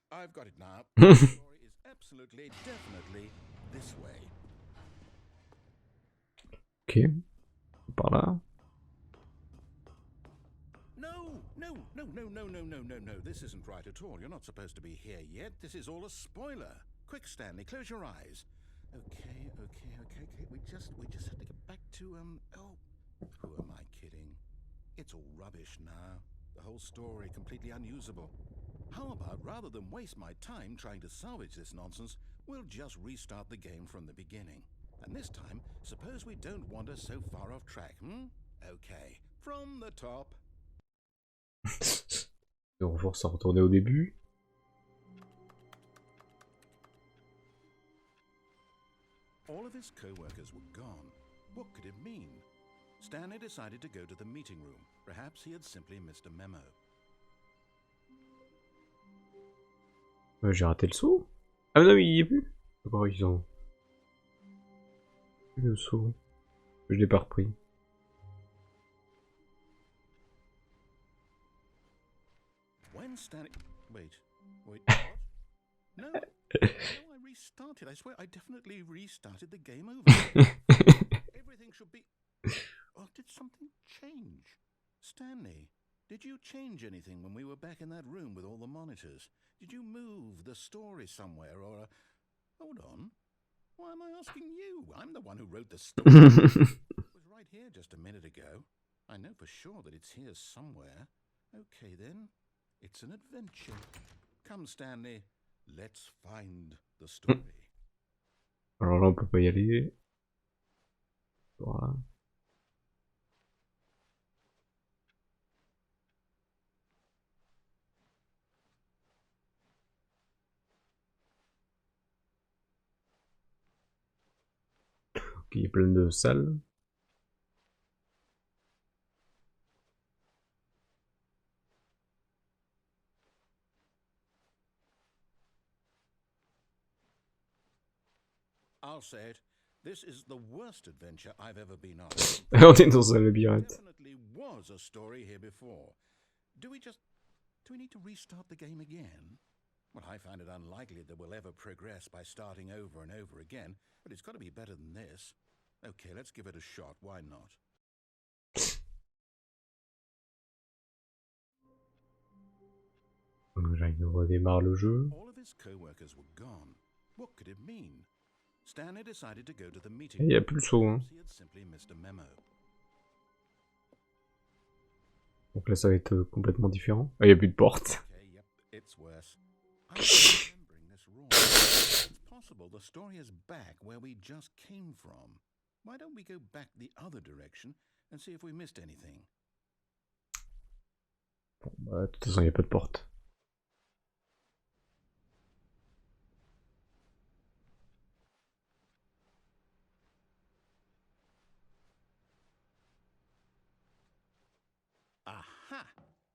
I've got it now. The story is absolutely, definitely this way. Ok. Par là. No. This isn't right at all. You're not supposed to be here yet. This is all a spoiler. Quick, Stanley, close your eyes. Okay. We just have to get back to, oh, who am I kidding? It's all rubbish now. The whole story completely unusable. How about, rather than waste my time trying to salvage this nonsense, we'll just restart the game from the beginning. And this time, suppose we don't wander so far off track, Okay, from the top. On force à retourner au début. All of his co-workers were gone. What could it mean? Stanley decided to go to the meeting room. Perhaps he had simply missed a memo. J'ai raté le saut. Ah non, mais il y est plus. D'accord, ils ont... Le saut. Je l'ai pas repris. When Stanley... Wait, what? No, I restarted. I swear I definitely restarted the game over. Everything should be... Oh, did something change? Stanley, did you change anything when we were back in that room with all the monitors? Did you move the story somewhere or... Hold on. Why am I asking you? I'm the one who wrote the story. It was right here just a minute ago. I know for sure that it's here somewhere. Okay, then. It's an adventure. Come, Stanley. Let's find the story. Alors là, on peut pas y aller. Voilà. qu'il y ait plein de salles. I'll say it. This is the worst adventure I've ever been on. On est dans un labyrinthe. Definitely was a story here before. Do we need to restart the game again? Well, I find it unlikely that we'll ever progress by starting over and over again, but it's got to be better than this. Okay, let's give it a shot. Why not? Là, il redémarre le jeu. All of his co-workers were gone. What could it mean? Stanley decided to go to the Et meeting. il n'y a plus le saut. Hein. He had simply missed a memo. Donc là, ça va être complètement différent. Ah, il n'y a plus de porte. Okay, yep, it's worse. I'm remembering this wrong. It's possible the story is back where we just came from. Why don't we go back the other direction and see if we missed anything? Bon, bah, de toute façon, il n'y a pas de porte. Aha!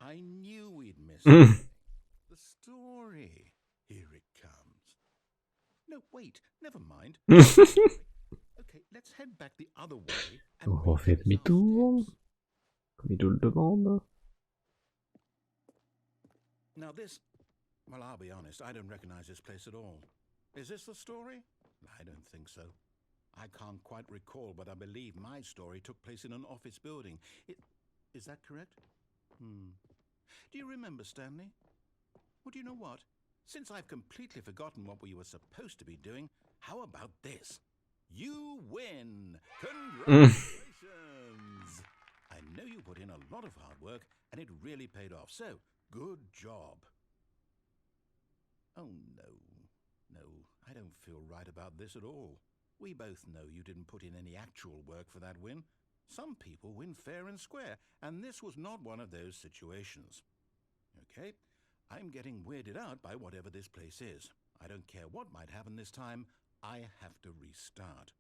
I knew we'd missed something. The story. Here it comes. No, wait, never mind. Okay, let's head back the other way. And On refait demi-tour. Comme il nous le demande. Now this, well, I'll be honest, I don't recognize this place at all. Is this the story? I don't think so. I can't quite recall, but I believe my story took place in an office building. Is that correct? Do you remember, Stanley? Well, do you know what? Since I've completely forgotten what we were supposed to be doing, how about this? You win! Congratulations! I know you put in a lot of hard work, and it really paid off, so good job. Oh, no, I don't feel right about this at all. We both know you didn't put in any actual work for that win. Some people win fair and square, and this was not one of those situations. Okay, I'm getting weirded out by whatever this place is. I don't care what might happen this time, I have to restart.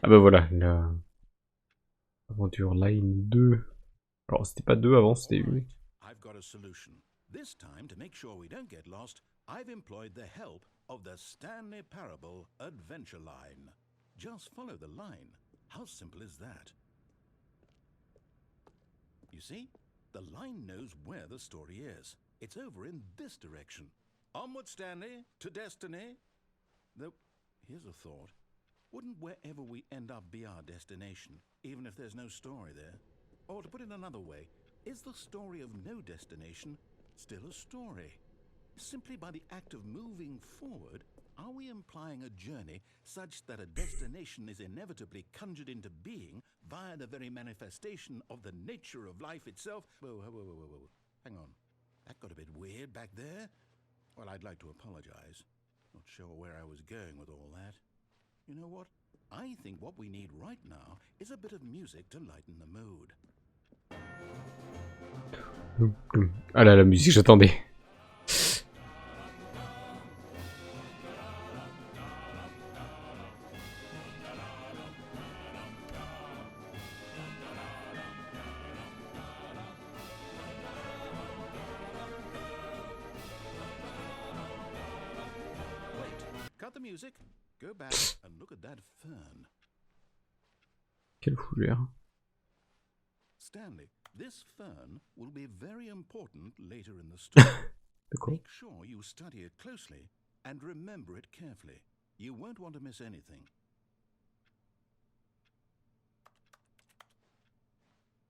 Ah bah voilà, la aventure line 2. Alors c'était pas 2 avant, c'était 1. Right, I've got a solution. This time, to make sure we don't get lost, I've employed the help of the Stanley Parable adventure line. Just follow the line. How simple is that? You see, the line knows where the story is. It's over in this direction. Onward, Stanley, to destiny. Though, here's a thought. Wouldn't wherever we end up be our destination, even if there's no story there? Or to put it another way, is the story of no destination still a story? Simply by the act of moving forward, are we implying a journey such that a destination is inevitably conjured into being via the very manifestation of the nature of life itself? Whoa. Hang on. That got a bit weird back there. Well, I'd like to apologize. Not sure where I was going with all that. You know what? I think what we need right now is a bit of music to lighten the mood. Ah là, la musique, j'attendais. Cut the music, go back and look at that fern. Quelle fougère. Stanley, this fern will be very important later in the story. D'accord. Make sure you study it closely and remember it carefully. You won't want to miss anything.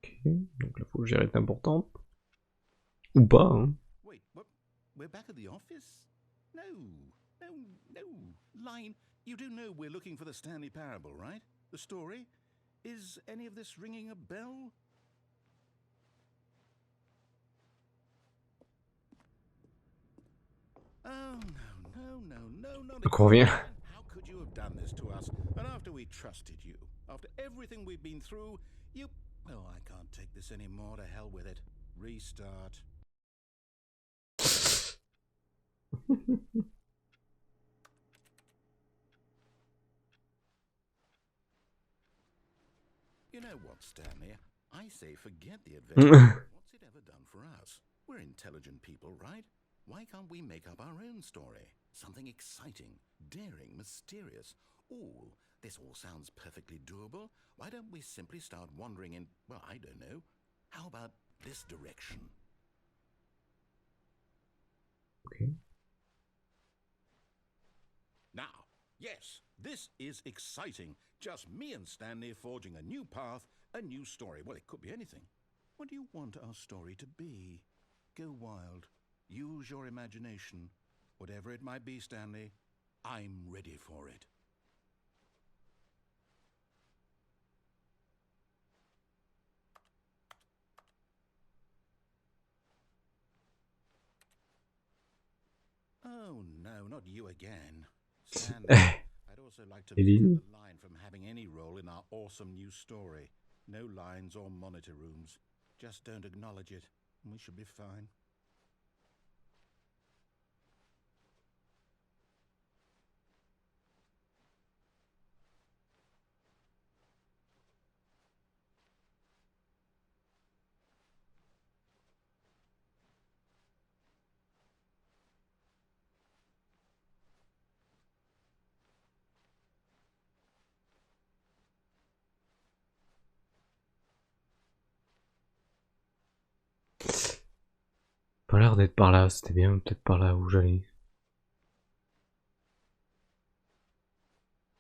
Ok, donc la fougère est importante. Ou pas, hein. Wait, what? We're back at the office? No. Line, you do know we're looking for the Stanley Parable, right? The story? Is any of this ringing a bell? Oh, no, not Donc on revient. How could you have done this to us? And after we trusted you, after everything we've been through, you... Oh, I can't take this anymore. To hell with it. Restart. know what, Stanley? I say forget the adventure. What's it ever done for us? We're intelligent people, right? Why can't we make up our own story? Something exciting, daring, mysterious. Ooh, this all sounds perfectly doable. Why don't we simply start wandering in, well, I don't know. How about this direction? Okay. Now, yes, this is exciting. Just me and Stanley forging a new path, a new story. Well, it could be anything. What do you want our story to be? Go wild. Use your imagination. Whatever it might be, Stanley, I'm ready for it. Oh, no, not you again. Stanley, I'd also like to leave Eileen? the line from having any role in our awesome new story. No lines or monitor rooms. Just don't acknowledge it, and we should be fine. Pas l'air d'être par là, c'était bien peut-être par là où j'allais.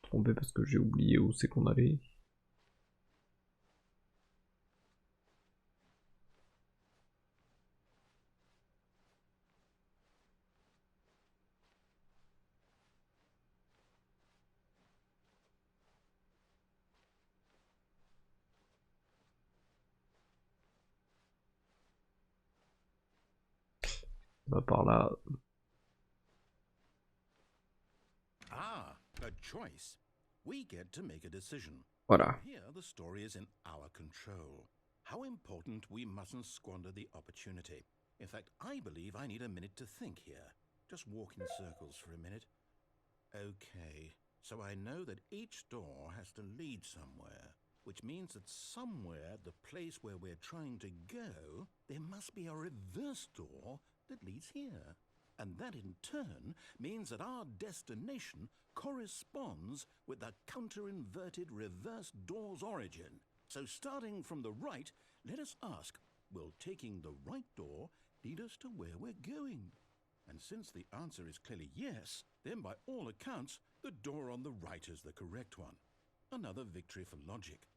Trompé parce que j'ai oublié où c'est qu'on allait. Va par là. Ah, a choice. We get to make a decision. Voilà. Here, the story is in our control. How important we mustn't squander the opportunity. In fact, I believe I need a minute to think here. Just walk in circles for a minute. Okay, so I know that each door has to lead somewhere, which means that somewhere, the place where we're trying to go, there must be a reverse door that leads here. And that in turn means that our destination corresponds with the counter-inverted reverse door's origin. So starting from the right, let us ask, will taking the right door lead us to where we're going? And since the answer is clearly yes, then by all accounts, the door on the right is the correct one. Another victory for logic.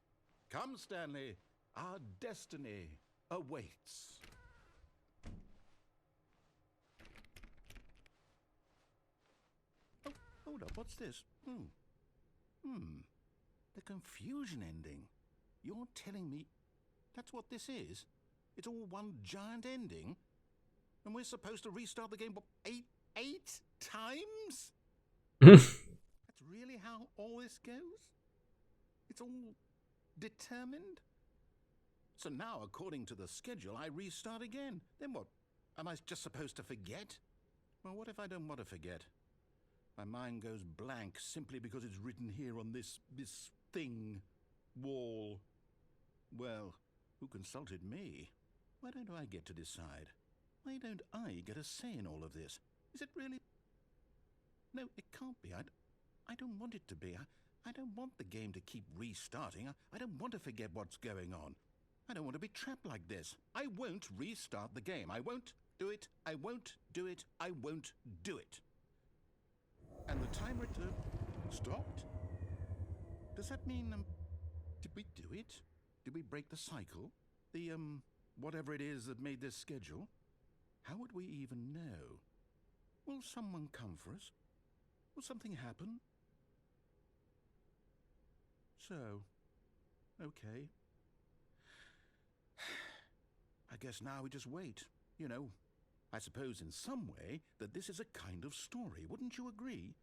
Come, Stanley, our destiny awaits. Oh, hold up, what's this? The confusion ending. You're telling me that's what this is? It's all one giant ending? And we're supposed to restart the game, what, eight times? That's really how all this goes? It's all determined? So now, according to the schedule, I restart again. Then what? Am I just supposed to forget? Well, what if I don't want to forget? My mind goes blank simply because it's written here on this thing, wall. Well, who consulted me? Why don't I get to decide? Why don't I get a say in all of this? Is it really? No, it can't be. I don't want it to be. I don't want the game to keep restarting. I don't want to forget what's going on. I don't want to be trapped like this. I won't restart the game. I won't do it. I won't do it. I won't do it. And the timer stopped? Does that mean, did we do it? Did we break the cycle? The, whatever it is that made this schedule? How would we even know? Will someone come for us? Will something happen? So, okay. I guess now we just wait. You know, I suppose in some way that this is a kind of story. Wouldn't you agree?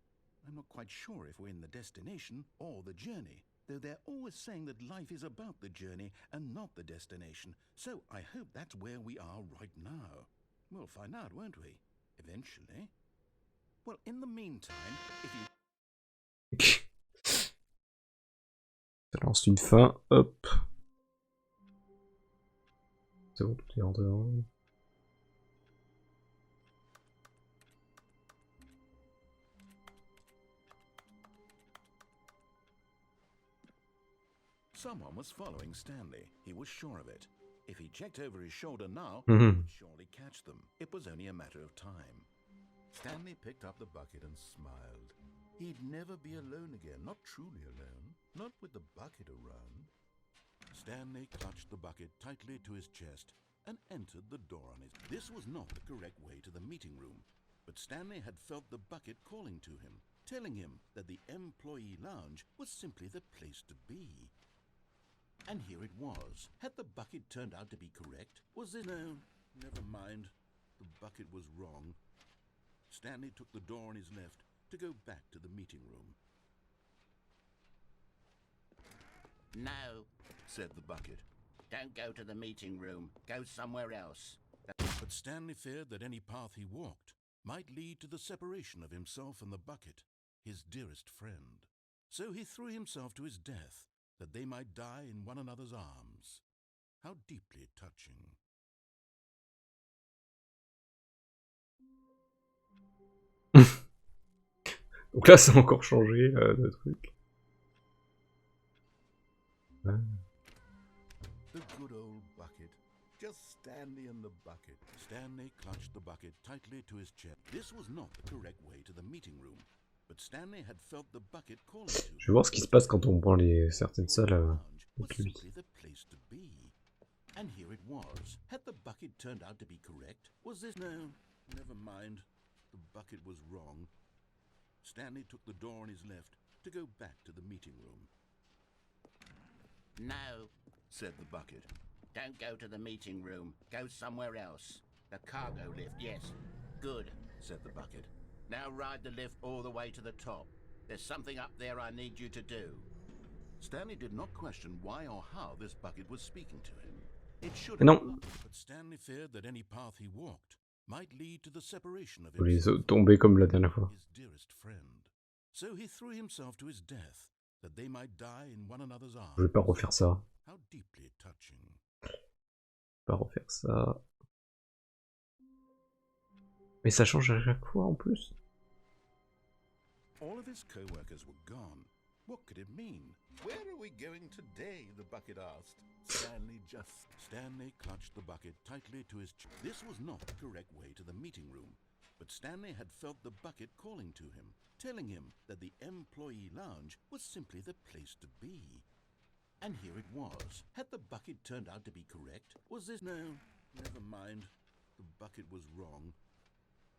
I'm not quite sure if we're in the destination or the journey, though they're always saying that life is about the journey and not the destination. So I hope that's where we are right now. We'll find out, won't we? Eventually. Well, in the meantime, if you... Ça lance une fin, hop. C'est bon, tout est en dehors. Someone was following Stanley. He was sure of it. If he checked over his shoulder now, Mhm. he would surely catch them. It was only a matter of time. Stanley picked up the bucket and smiled. He'd never be alone again, not truly alone, not with the bucket around. Stanley clutched the bucket tightly to his chest and entered the door on his... This was not the correct way to the meeting room, but Stanley had felt the bucket calling to him, telling him that the employee lounge was simply the place to be. And here it was. Had the bucket turned out to be correct? Was it... No, never mind. The bucket was wrong. Stanley took the door on his left to go back to the meeting room. No, Said the bucket. don't go to the meeting room. Go somewhere else. But Stanley feared that any path he walked might lead to the separation of himself and the bucket, his dearest friend. So he threw himself to his death, that they might die in one another's arms. How deeply touching. Donc là, ça a encore changé de truc. Ouais. The good old bucket. Just Stanley and the bucket. Stanley clutched the bucket tightly to his chest. This was not the correct way to the meeting room, but Stanley had felt the bucket calling to him. Je vais voir ce qui se passe quand on prend certaines salles avec lui. The place to be. And here it was. Had the bucket turned out to be correct? Was this... No, never mind. The bucket was wrong. Stanley took the door on his left to go back to the meeting room. No, Said the bucket. don't go to the meeting room. Go somewhere else. The cargo lift, yes. Good. Said the bucket. Now ride the lift all the way to the top. There's something up there I need you to do. Stanley did not question why or how this bucket was speaking to him. It should Mais have, non, but Stanley feared that any path he walked might lead to the separation of faut les himself tomber comme la dernière fois. and his dearest friend. So he threw himself to his death, that they might die in one another's arms. Je vais pas refaire ça. How deeply touching. Pas refaire ça. Mais ça change à chaque fois en plus. All of his co-workers were gone. What could it mean? Where are we going today? The bucket asked. Stanley clutched the bucket tightly to his chest. This was not the correct way to the meeting room, but Stanley had felt the bucket calling to him, telling him that the employee lounge was simply the place to be. And here it was. Had the bucket turned out to be correct? Was this... No, never mind. The bucket was wrong.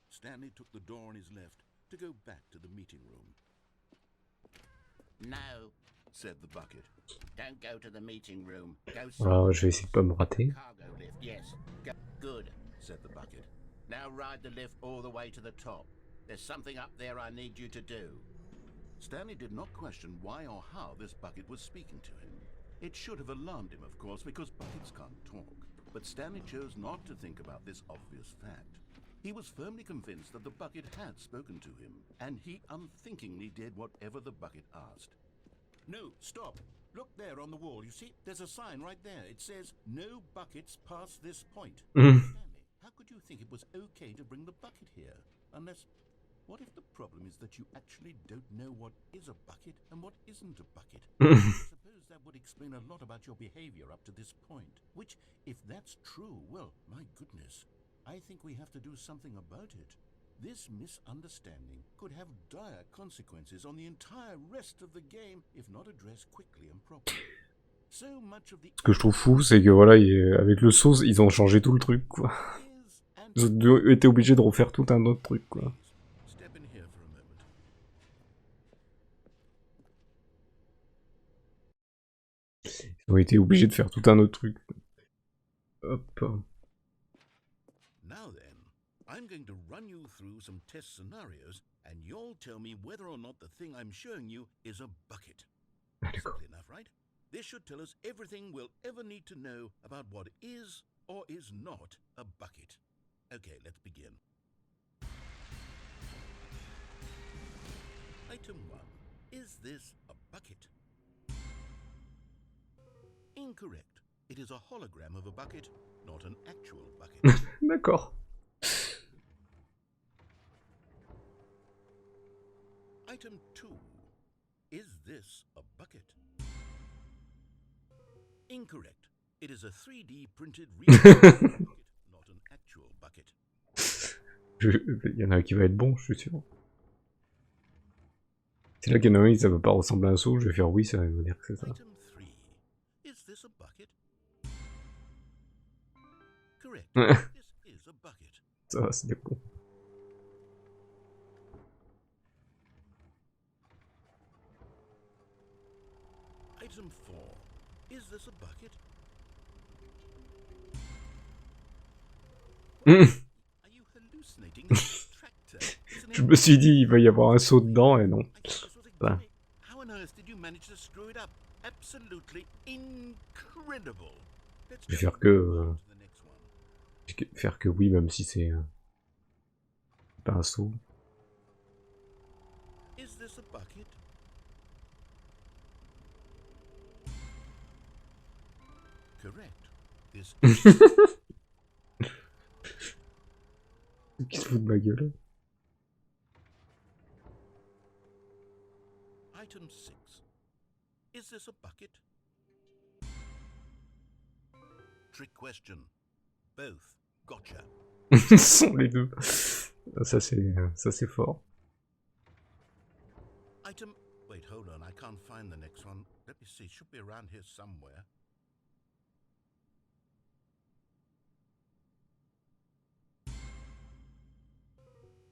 Stanley took the door on his left to go back to the meeting room. No, Said the bucket. don't go to the meeting room. Go Voilà, somewhere je vais essayer de pas me rater. Cargo lift, yes. Good. Said the bucket. Now ride the lift all the way to the top. There's something up there I need you to do. Stanley did not question why or how this bucket was speaking to him. It should have alarmed him, of course, because buckets can't talk. But Stanley chose not to think about this obvious fact. He was firmly convinced that the bucket had spoken to him, and he unthinkingly did whatever the bucket asked. No, stop. Look there on the wall. You see, there's a sign right there. It says, "No buckets past this point." Mhm. Stanley, how could you think it was okay to bring the bucket here? Unless... What if the problem is that you actually don't know what is a bucket and what isn't a bucket? I suppose that would explain a lot about your behavior up to this point. Which, if that's true, well, my goodness, I think we have to do something about it. This misunderstanding could have dire consequences on the entire rest of the game if not addressed quickly and properly. So much of the... Ce que je trouve fou, c'est que voilà, avec le sauce, ils ont changé tout le truc, quoi. is and Ils ont été obligés de refaire tout un autre truc, quoi. Step in here for a moment. Ils ont été obligés de faire tout un autre truc. Hop. Now then, I'm going to run you through some test scenarios, and you'll tell me whether or not the thing I'm showing you is a bucket. Ah, d'accord. Simple enough, right? This should tell us everything we'll ever need to know about what is or is not a bucket. Okay, let's begin. Item 1. Is this a bucket? Incorrect. It is a hologram of a bucket not an actual bucket. D'accord. Item 2. Is this a bucket? Incorrect. It is a 3D printed real bucket, not an actual bucket. Il y en a un qui va être bon, je suis sûr. C'est là qu'il y en a un, ça va pas ressembler à un seau, je vais faire oui, ça va me dire que c'est ça. Item 3. Is this a bucket? Correct. This is a bucket. Ça va, c'est des bons. Item 4. Is this a bucket? Are you hallucinating? It's a tractor. It's an Je me suis dit, il va y avoir un seau dedans, et non. I thought this was a Voilà. gimmick. How on earth did you manage to screw it up? Absolutely incredible. Let's Je vais just faire que, move on to the next one. je vais faire que oui, même si c'est pas un seau. Is this a bucket? Correct. This Qui se fout de ma gueule. Item 6. Is this a bucket? Trick question. Both. Gotcha. Ce sont les deux. Ça c'est fort. Item. Wait, hold on. I can't find the next one. Let me see. Should be around here somewhere.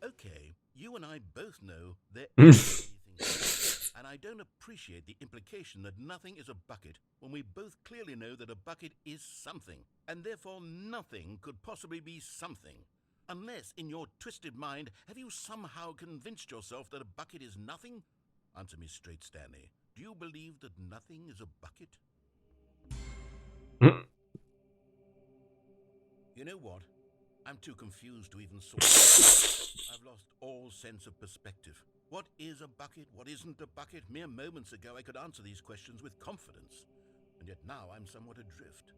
Okay, you and I both know there isn't anything, and I don't appreciate the implication that nothing is a bucket when we both clearly know that a bucket is something, and therefore nothing could possibly be something. Unless, in your twisted mind, have you somehow convinced yourself that a bucket is nothing? Answer me straight, Stanley. Do you believe that nothing is a bucket? You know what? I'm too confused to even sort it. I've lost all sense of perspective. What is a bucket? What isn't a bucket? Mere moments ago I could answer these questions with confidence. And yet now I'm somewhat adrift.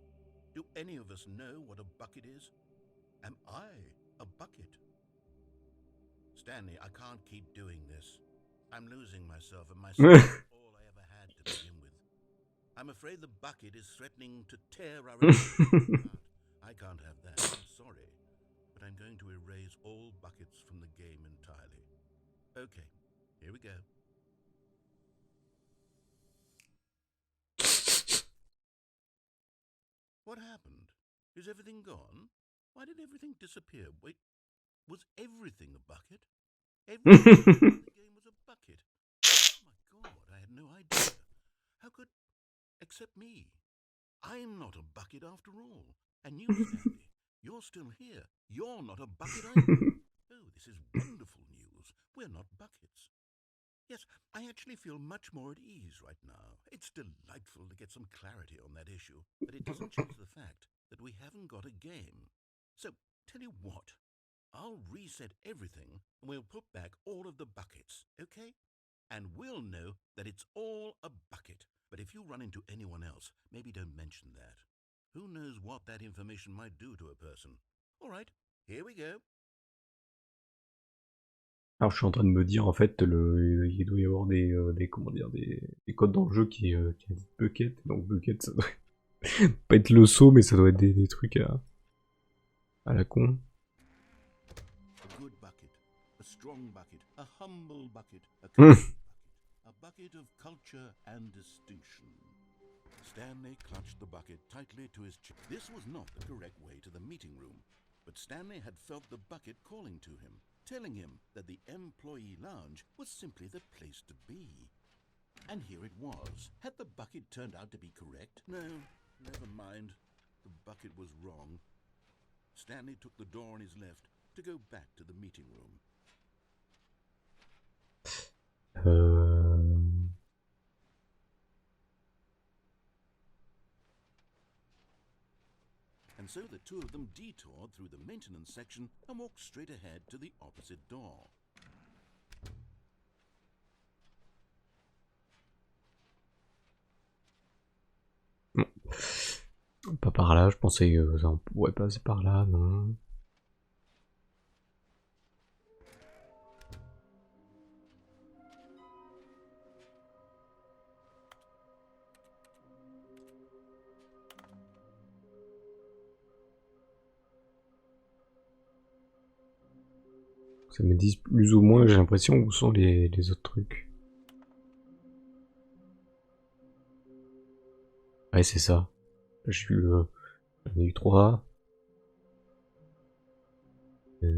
Do any of us know what a bucket is? Am I a bucket? Stanley, I can't keep doing this. I'm losing myself, and myself is all I ever had to begin with. I'm afraid the bucket is threatening to tear our relationship apart. I can't have that. I'm sorry. But I'm going to erase all buckets from the game entirely. Okay, here we go. What happened? Is everything gone? Why did everything disappear? Wait, was everything a bucket? Everything in the game was a bucket. Oh my god, I had no idea. How could... except me. I'm not a bucket after all. And you, Stanley, you're still here. You're not a bucket either. Oh, this is wonderful news. We're not buckets. Yes, I actually feel much more at ease right now. It's delightful to get some clarity on that issue, but it doesn't change the fact that we haven't got a game. So, tell you what, I'll reset everything and we'll put back all of the buckets, okay? And we'll know that it's all a bucket. But if you run into anyone else, maybe don't mention that. Who knows what that information might do to a person. All right, here we go. Alors je suis en train de me dire en fait il doit y avoir des comment dire des codes dans le jeu qui dit bucket, donc bucket ça doit pas être le saut mais ça doit être des trucs à la con. A good bucket, a strong bucket, a humble bucket, a kind bucket, a bucket of culture and distinction. Stanley clutched the bucket tightly to his chest. This was not the correct way to the meeting room, but Stanley had felt the bucket calling to him, telling him that the employee lounge was simply the place to be. And here it was. Had the bucket turned out to be correct? No, never mind. The bucket was wrong. Stanley took the door on his left to go back to the meeting room. And so the two of them detoured through the maintenance section and walked straight ahead to the opposite door. Pas par là, je pensais ça on pourrait passer par là, non. Ça me dit plus ou moins, j'ai l'impression, où sont les autres trucs. Ouais, c'est ça. J'en ai eu 3. Là,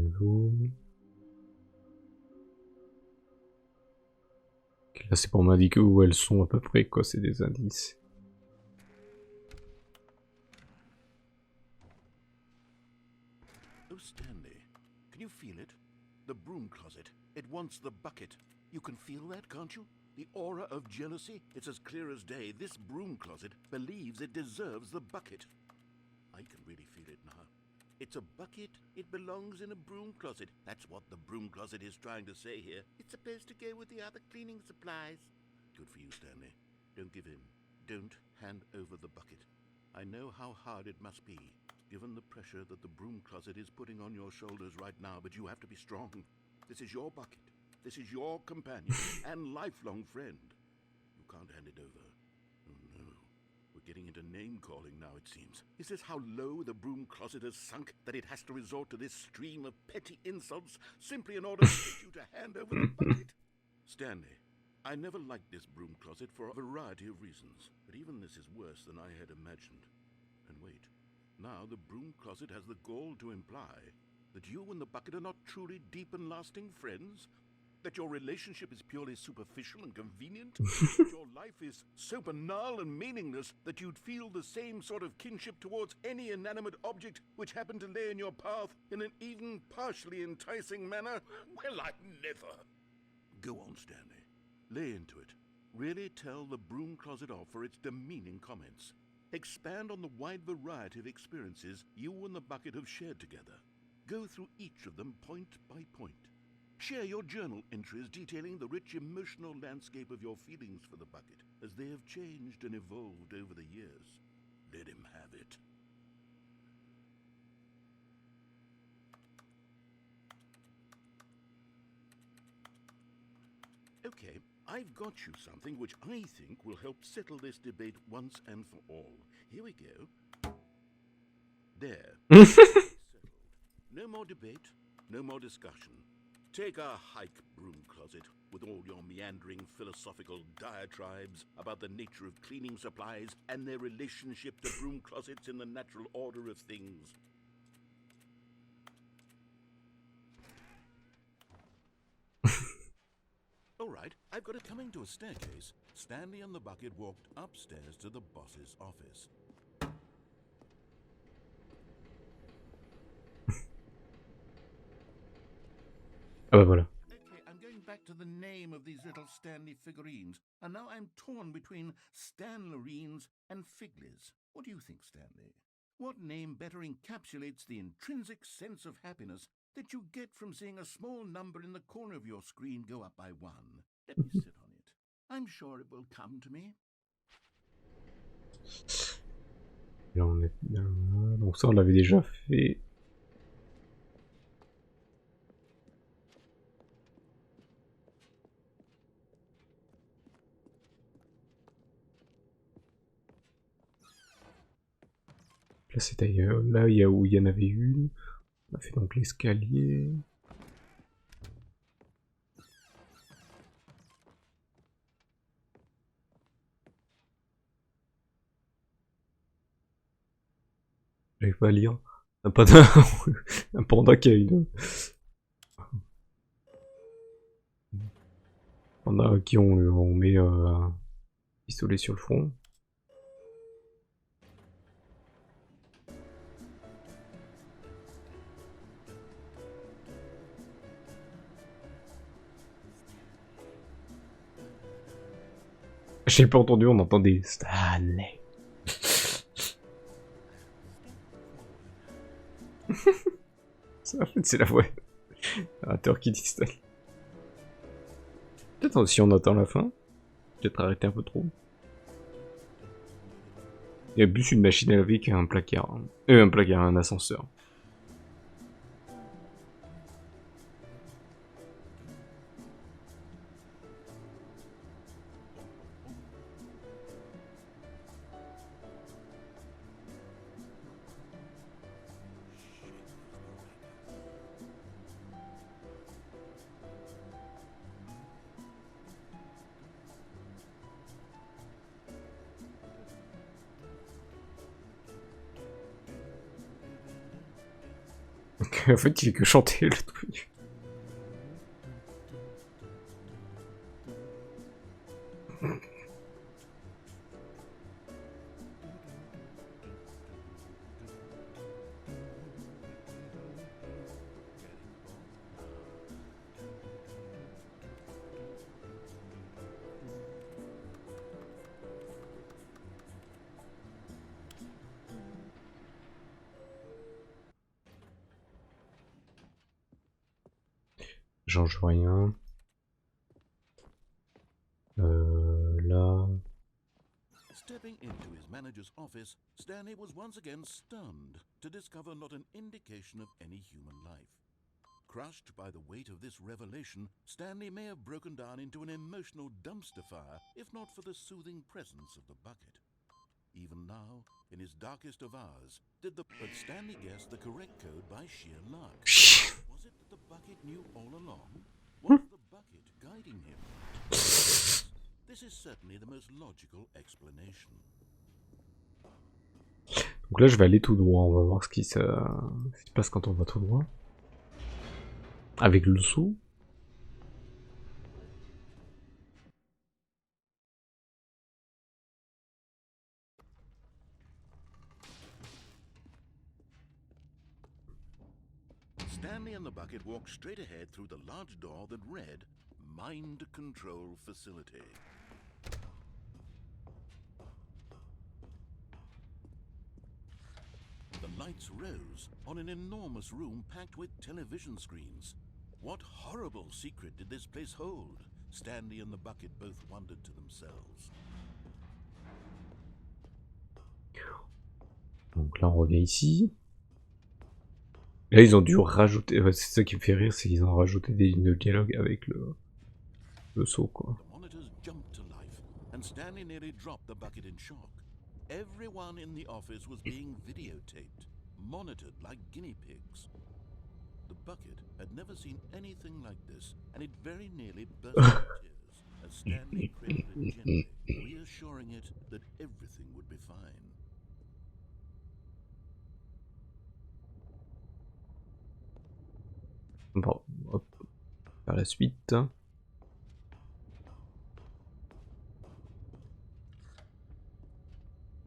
c'est pour m'indiquer où elles sont à peu près, quoi, c'est des indices. Oh, Stanley, can you feel it? The broom closet. It wants the bucket. You can feel that, can't you? The aura of jealousy? It's as clear as day. This broom closet believes it deserves the bucket. I can really feel it now. It's a bucket. It belongs in a broom closet. That's what the broom closet is trying to say here. It's supposed to go with the other cleaning supplies. Good for you, Stanley. Don't give in. Don't hand over the bucket. I know how hard it must be, given the pressure that the broom closet is putting on your shoulders right now, but you have to be strong. This is your bucket. This is your companion and lifelong friend. You can't hand it over. Oh no. We're getting into name-calling now, it seems. Is this how low the broom closet has sunk, that it has to resort to this stream of petty insults simply in order to get you to hand over the bucket? Stanley, I never liked this broom closet for a variety of reasons, but even this is worse than I had imagined. And wait, now the broom closet has the gall to imply that you and the bucket are not truly deep and lasting friends? That your relationship is purely superficial and convenient? That your life is so banal and meaningless that you'd feel the same sort of kinship towards any inanimate object which happened to lay in your path in an even partially enticing manner? Well, I never. Go on, Stanley. Lay into it. Really tell the broom closet off for its demeaning comments. Expand on the wide variety of experiences you and the bucket have shared together. Go through each of them point by point. Share your journal entries detailing the rich emotional landscape of your feelings for the bucket as they have changed and evolved over the years. Let him have it. Okay, I've got you something which I think will help settle this debate once and for all. Here we go. There. Settled. No more debate, no more discussion. Take a hike, broom closet, with all your meandering philosophical diatribes about the nature of cleaning supplies and their relationship to broom closets in the natural order of things. All right, I've got it coming to a staircase. Stanley and the bucket walked upstairs to the boss's office. Ah bah voilà. Okay, I'm going back to the name of these little Stanley figurines, and now I'm torn between Stanlerines and Figlies. What do you think, Stanley? What name better encapsulates the intrinsic sense of happiness that you get from seeing a small number in the corner of your screen go up by 1? Let me sit on it. I'm sure it will come to me. Là, on est bien là. Donc ça, on l'avait déjà fait. Là, c'est ailleurs. Là, il y a où il y en avait une. On a fait donc l'escalier. J'arrive pas à lire. Un panda, un panda qui a une. Panda à qui on met un pistolet sur le front. J'ai pas entendu, on entendait Stanley. Ça, en fait, c'est la voix. Narrateur qui dit Stanley. Peut-être si on attend la fin. Peut-être arrêter un peu trop. Il y a plus une machine à laver qu'un placard. Un placard, un ascenseur. En fait, il fait que chanter le truc. Change rien. Là. Stepping into his manager's office, Stanley was once again stunned to discover not an indication of any human life. Crushed by the weight of this revelation, Stanley may have broken down into an emotional dumpster fire if not for the soothing presence of the bucket. Even now, in his darkest of hours, but Stanley guessed the correct code by sheer luck. Was it that the bucket knew all along? Was the bucket guiding him? This is certainly the most logical explanation. Donc là, je vais aller tout droit. On va voir ce qui se passe quand on va tout droit. Avec le saut. Stanley and the bucket walked straight ahead through the large door that read, Mind Control Facility. The lights rose on an enormous room packed with television screens. What horrible secret did this place hold? Stanley and the bucket both wondered to themselves. Donc là, on revient ici. Là, ils ont dû rajouter... c'est ça qui me fait rire, c'est qu'ils ont rajouté des lignes de dialogue avec le saut, quoi. The monitors jumped to life, and Stanley nearly dropped the bucket in shock. Everyone in the office was being videotaped, monitored like guinea pigs. The bucket had never seen anything like this, and it very nearly burst into tears as Stanley cradled it gently, reassuring it that everything would be fine. Bon, hop, par la suite.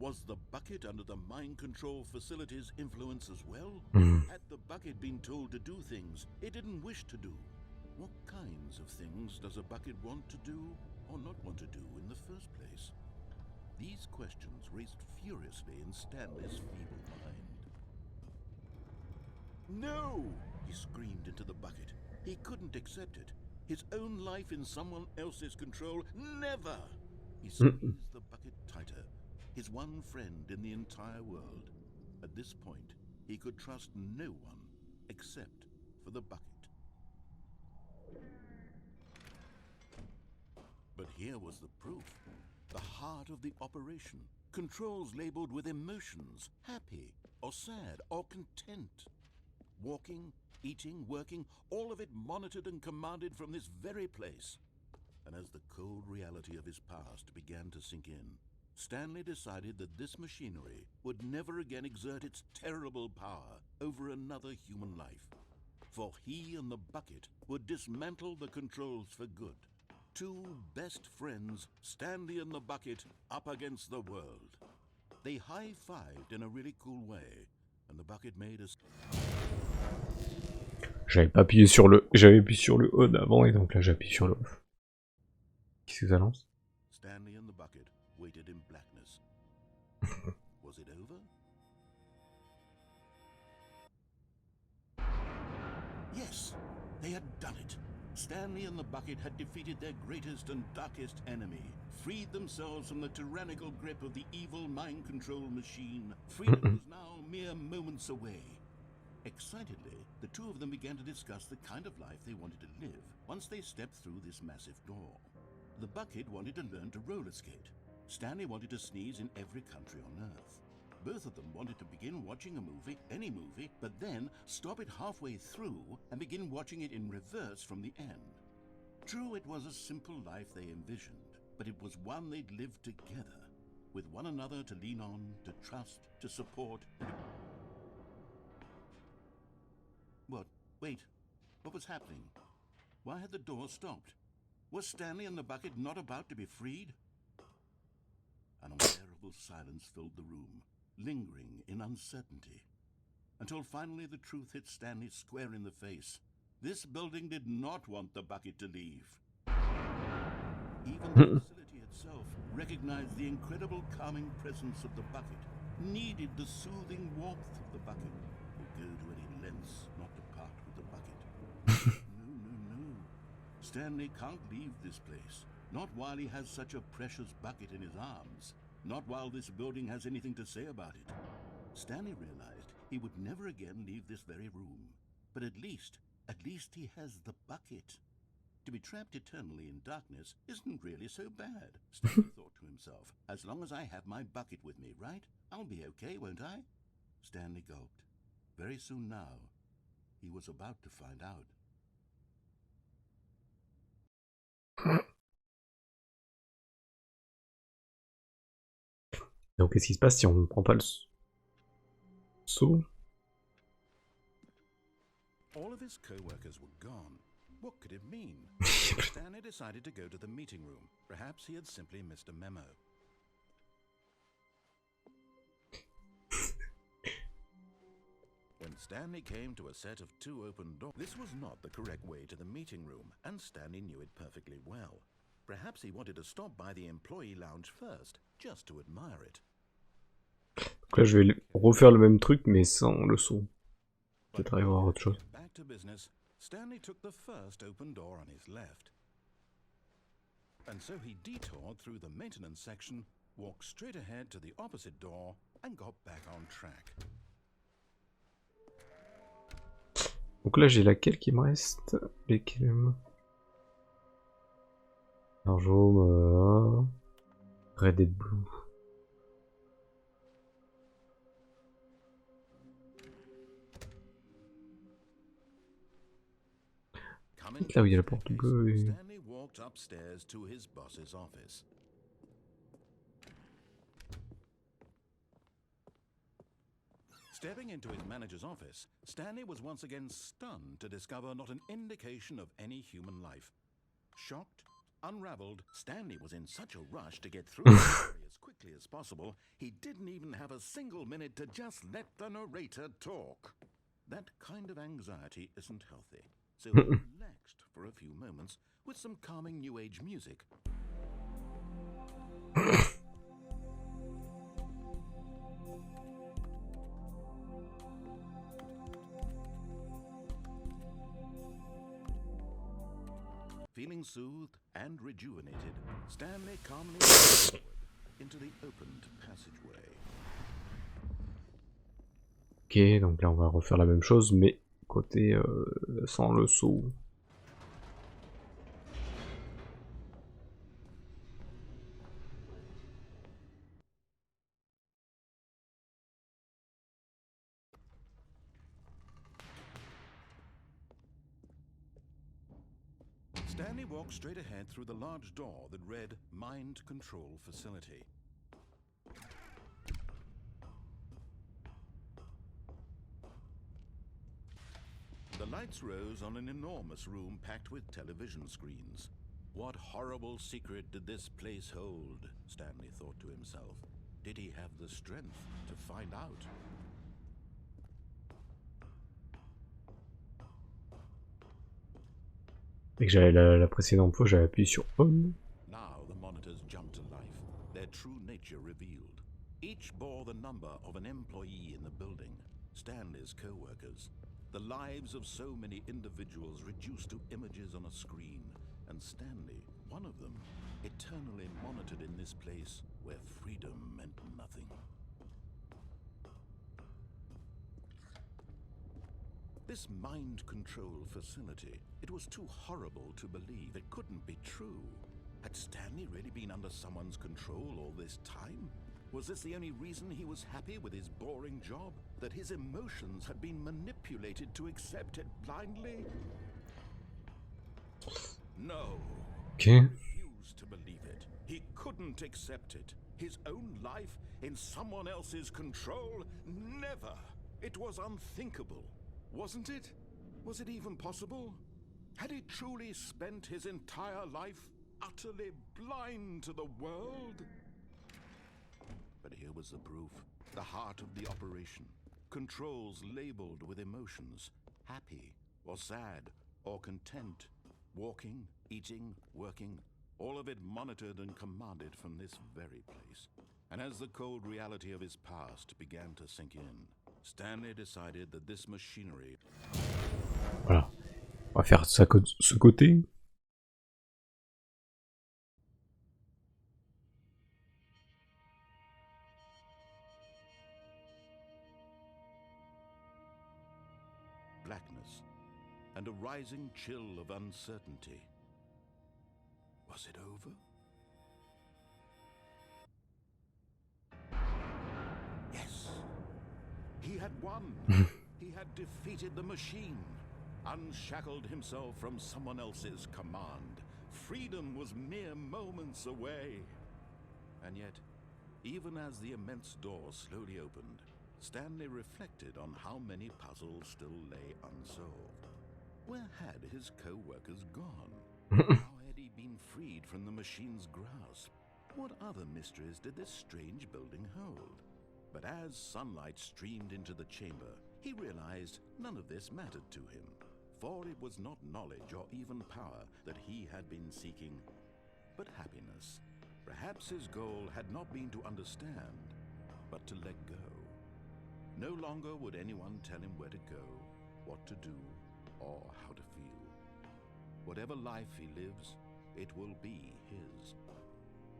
Was the bucket under the mind control facility's influence as well? Had the bucket been told to do things it didn't wish to do? What kinds of things does a bucket want to do or not want to do in the first place? These questions raced furiously in Stanley's feeble mind. No! He screamed into the bucket. He couldn't accept it. His own life in someone else's control, never! He squeezed the bucket tighter. His one friend in the entire world. At this point, he could trust no one except for the bucket. But here was the proof. The heart of the operation. Controls labeled with emotions, happy or sad or content. Walking, eating, working, all of it monitored and commanded from this very place. And as the cold reality of his past began to sink in, Stanley decided that this machinery would never again exert its terrible power over another human life. For he and the bucket would dismantle the controls for good. Two best friends, Stanley and the bucket, up against the world. They high-fived in a really cool way, and the bucket made a... J'avais appuyé sur le on avant et donc là j'appuie sur le off. Qu'est-ce que ça lance? Stanley and the bucket waited in blackness. Was it over? Yes, they had done it. Stanley and the bucket had defeated their greatest and darkest enemy, freed themselves from the tyrannical grip of the evil mind control machine. Freedom was now mere moments away. Excitedly, the two of them began to discuss the kind of life they wanted to live once they stepped through this massive door. The bucket wanted to learn to roller skate. Stanley wanted to sneeze in every country on Earth. Both of them wanted to begin watching a movie, any movie, but then stop it halfway through and begin watching it in reverse from the end. True, it was a simple life they envisioned, but it was one they'd lived together, with one another to lean on, to trust, to support. What? Wait. What was happening? Why had the door stopped? Was Stanley and the bucket not about to be freed? An unbearable silence filled the room, lingering in uncertainty, until finally the truth hit Stanley square in the face. This building did not want the bucket to leave. Even the facility itself recognized the incredible calming presence of the bucket, needed the soothing warmth of the bucket, would go to any lengths not to part with the bucket. No. Stanley can't leave this place, not while he has such a precious bucket in his arms. Not while this building has anything to say about it. Stanley realized he would never again leave this very room. But at least he has the bucket. To be trapped eternally in darkness isn't really so bad, Stanley thought to himself. As long as I have my bucket with me, right? I'll be okay, won't I? Stanley gulped. Very soon now, he was about to find out. Donc qu'est-ce qui se passe si on ne prend pas le saut? All of his co-workers were gone. What could it mean? Stanley decided to go to the meeting room. Perhaps he had simply missed a memo. When Stanley came to a set of two open doors, this was not the correct way to the meeting room, and Stanley knew it perfectly well. Perhaps he wanted to stop by the employee lounge first, just to admire it. Donc là, je vais refaire le même truc, mais sans le saut. Peut-être aller voir autre chose. Back to business, Stanley took the first open door on his left. And so he detoured through the maintenance section, walked straight ahead to the opposite door, and got back on track. Donc là, j'ai laquelle qui me reste? Lesquelles? Argent, Red et Blue. Là où il y a la porte bleue et... Stanley walked upstairs to his boss's office. Stepping into his manager's office, Stanley was once again stunned to discover not an indication of any human life. Shocked, unraveled, Stanley was in such a rush to get through the story as quickly as possible, he didn't even have a single minute to just let the narrator talk. That kind of anxiety isn't healthy, so he relaxed for a few moments with some calming New Age music. Feeling soothed and rejuvenated, Stanley calmly moved forward into the opened passageway. Ok, donc là on va refaire la même chose, mais côté sans le saut. Stanley walked straight ahead through the large door that read Mind Control Facility. The lights rose on an enormous room packed with television screens. What horrible secret did this place hold? Stanley thought to himself. Did he have the strength to find out? Et que j'avais la précédente fois, j'avais appuyé sur On. Now the monitors jumped to life, their true nature revealed. Each bore the number of an employee in the building, Stanley's co-workers. The lives of so many individuals reduced to images on a screen, and Stanley, one of them, eternally monitored in this place where freedom meant nothing. This mind control facility, it was too horrible to believe. It couldn't be true. Had Stanley really been under someone's control all this time? Was this the only reason he was happy with his boring job? That his emotions had been manipulated to accept it blindly? No. Ok. He refused to believe it. He couldn't accept it. His own life in someone else's control? Never. It was unthinkable. Wasn't it? Was it even possible? Had he truly spent his entire life utterly blind to the world? But here was the proof. The heart of the operation. Controls labeled with emotions. Happy, or sad, or content. Walking, eating, working. All of it monitored and commanded from this very place. And as the cold reality of his past began to sink in, Stanley decided that this machinery... Voilà. On va faire ça ce côté. Blackness, and a rising chill of uncertainty. Was it over? Yes. He had won. He had defeated the machine, unshackled himself from someone else's command. Freedom was mere moments away. And yet, even as the immense door slowly opened, Stanley reflected on how many puzzles still lay unsolved. Where had his co-workers gone? How had he been freed from the machine's grasp? What other mysteries did this strange building hold? But as sunlight streamed into the chamber, he realized none of this mattered to him, for it was not knowledge or even power that he had been seeking, but happiness. Perhaps his goal had not been to understand, but to let go. No longer would anyone tell him where to go, what to do, or how to feel. Whatever life he lives, it will be his.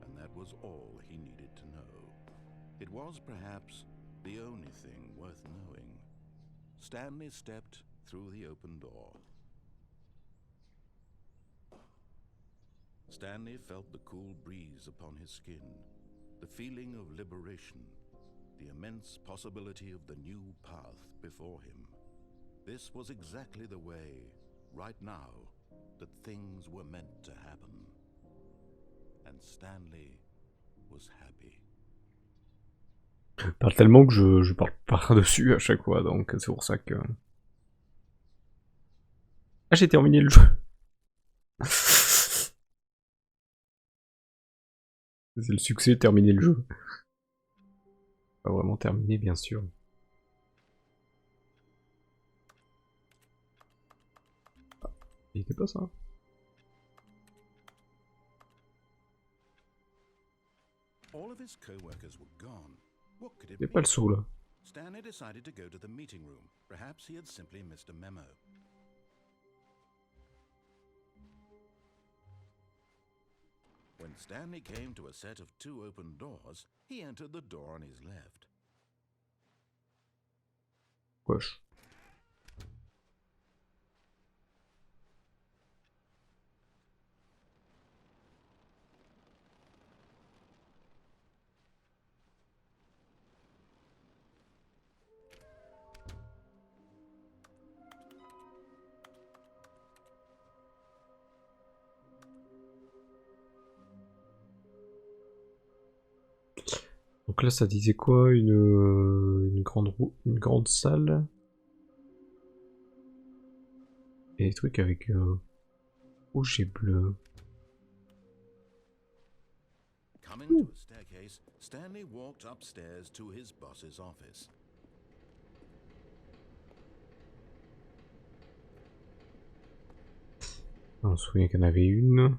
And that was all he needed to know. It was perhaps the only thing worth knowing. Stanley stepped through the open door. Stanley felt the cool breeze upon his skin, the feeling of liberation, the immense possibility of the new path before him. This was exactly the way, right now, that things were meant to happen. And Stanley was happy. Je parle tellement que je parle par-dessus à chaque fois, donc c'est pour ça que... Ah, j'ai terminé le jeu. C'est le succès, terminer le jeu. Pas vraiment terminé, bien sûr. Ah, il était pas ça. All of his co-workers were gone. What could it Il pas le saut là. Stanley decided to go to the meeting room. Perhaps he had simply missed a memo. When Stanley came to a set of 2 open doors, he entered the door on his left. Wesh. Donc là, ça disait quoi? Une grande salle. Et des trucs avec rouge et bleu. Coming to a staircase, Stanley walked upstairs to his boss's office. On se souvient qu'il y en avait une.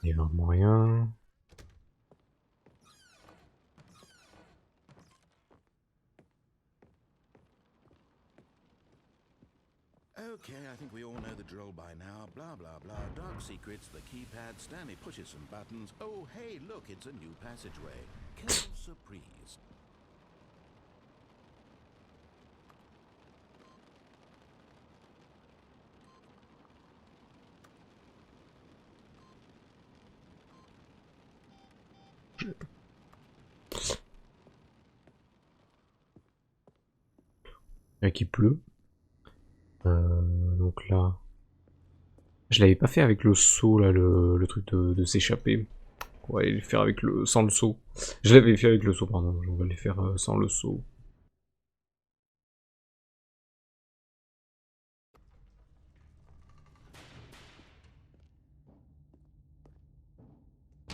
Il y a vraiment rien. Okay, I think we all know the drill by now. Blah, blah, blah. Dark secrets, the keypad. Stanley pushes some buttons. Oh, hey, look, it's a new passageway. Quelle surprise. Là qui pleut. Donc là. Je l'avais pas fait avec le seau là, le truc de s'échapper. On va aller le faire avec le sans le seau. Je l'avais fait avec le seau, pardon. On va les faire sans le seau.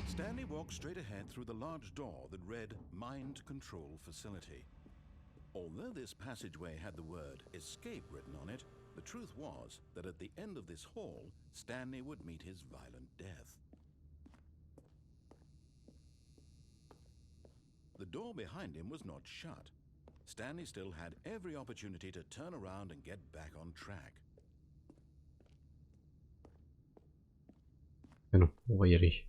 Stanley walked straight ahead through the large door that read Mind Control Facility. Although this passageway had the word escape written on it, the truth was that at the end of this hall, Stanley would meet his violent death. The door behind him was not shut. Stanley still had every opportunity to turn around and get back on track. Mais non, on va y aller.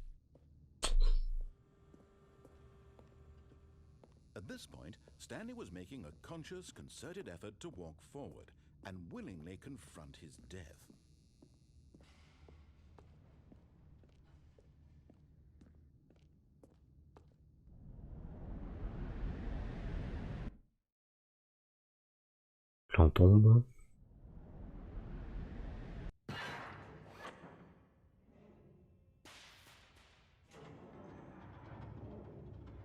At this point, Stanley was making a conscious, concerted effort to walk forward and willingly confront his death. Là on tombe.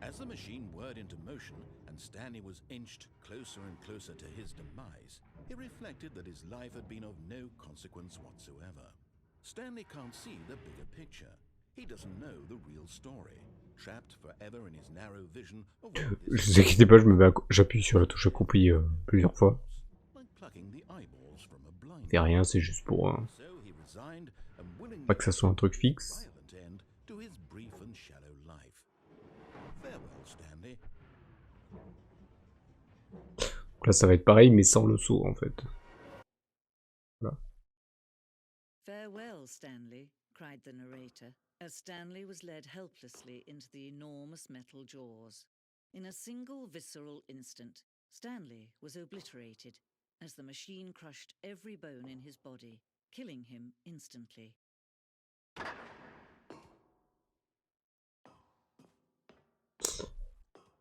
As the machine whirred into motion and Stanley was inched closer and closer to his demise, he reflected that his life had been of no consequence whatsoever. Stanley can't see the bigger picture. He doesn't know the real story, trapped forever in his narrow vision of what Je vous inquiétez pas, j'appuie sur la touche accomplie plusieurs fois. like plucking the eyeballs from a blind. C'est rien, c'est juste pour So he resigned and willingly pas que ça soit un truc fixe. violent end to his brief and shallow life. Farewell, Stanley. Donc là ça va être pareil mais sans le saut en fait. Voilà. Farewell, Stanley, cried the narrator, as Stanley was led helplessly into the enormous metal jaws. In a single visceral instant, Stanley was obliterated as the machine crushed every bone in his body, killing him instantly.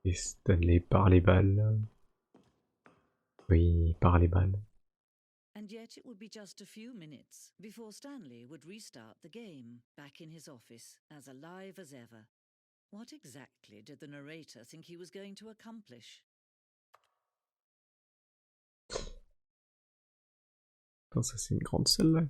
Et Stanley par les balles. Oui, par les balles. And yet it would be just a few minutes before Stanley would restart the game, back in his office, as alive as ever. What exactly did the narrator think he was going to accomplish? Attends, ça c'est une grande salle là.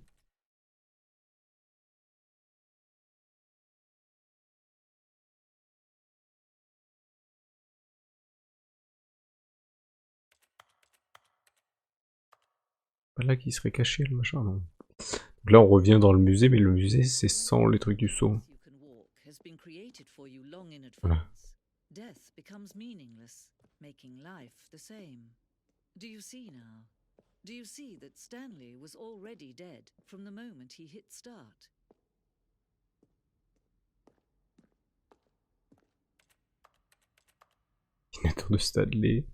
Pas là qui serait caché le machin, non. Donc là on revient dans le musée, mais le musée c'est sans les trucs du saut. You can walk has been created for you long in Voilà. advance. Death becomes meaningless, making life the same. Do you see now? Do you see that Stanley was already dead from the moment he hit start? Ordinateur de Stanley.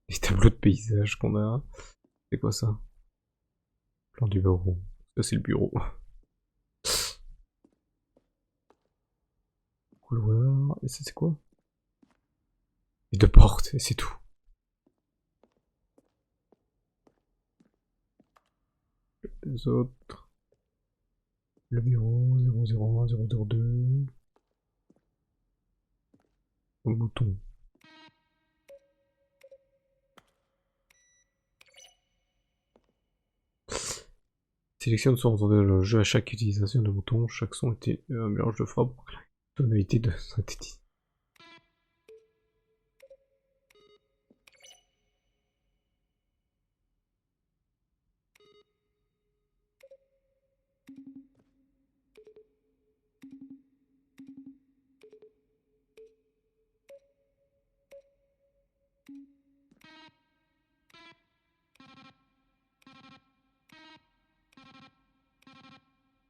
Les tableaux de paysage qu'on a. C'est quoi ça? Plan du bureau. Ça c'est le bureau. Couloir. Et ça c'est quoi? Et deux portes, et c'est tout. Les autres. Le bureau, 001, 002. Le bouton. Sélectionne son dans le jeu à chaque utilisation de bouton. Chaque son était un mélange de frappe. Tonalité de synthétisme.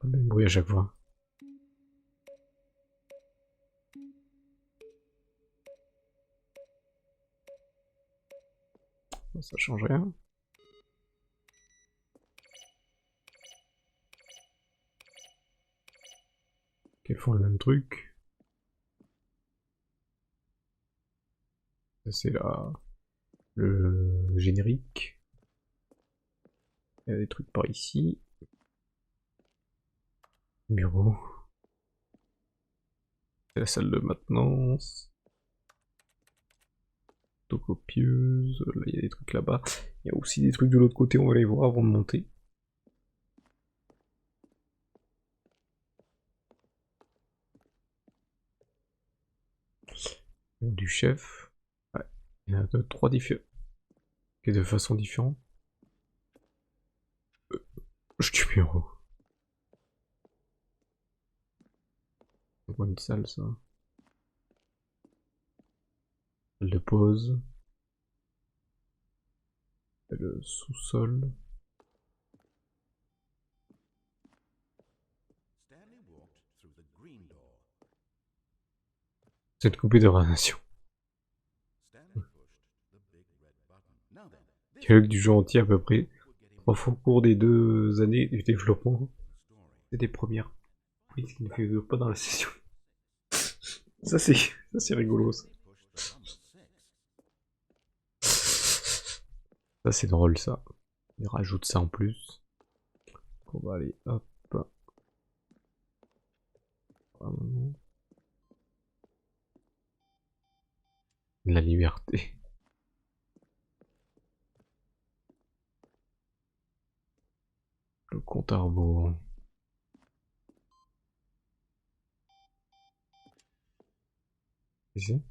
Le même bruit à chaque fois. Ça change rien. Ils font le même truc. Ça c'est là le générique. Il y a des trucs par ici. Bureau. C'est la salle de maintenance. Photocopieuse. Là il y a des trucs là-bas. Il y a aussi des trucs de l'autre côté, on va les voir avant de monter. Du chef. Ouais. Il y en a deux, trois différents. Et de façon différente. Je tue bureau. C'est pas une salle ça. Salle de pause. Et le sous-sol. C'est une coupée de radiation. Dialogue du jeu entier à peu près 3 fois au cours des 2 années du développement. C'est des premières. Oui, ce qui ne figure pas dans la session. Ça c'est rigolo ça. Ça c'est drôle ça. Il rajoute ça en plus. On va aller hop. La liberté. Le compte à rebours. Ici.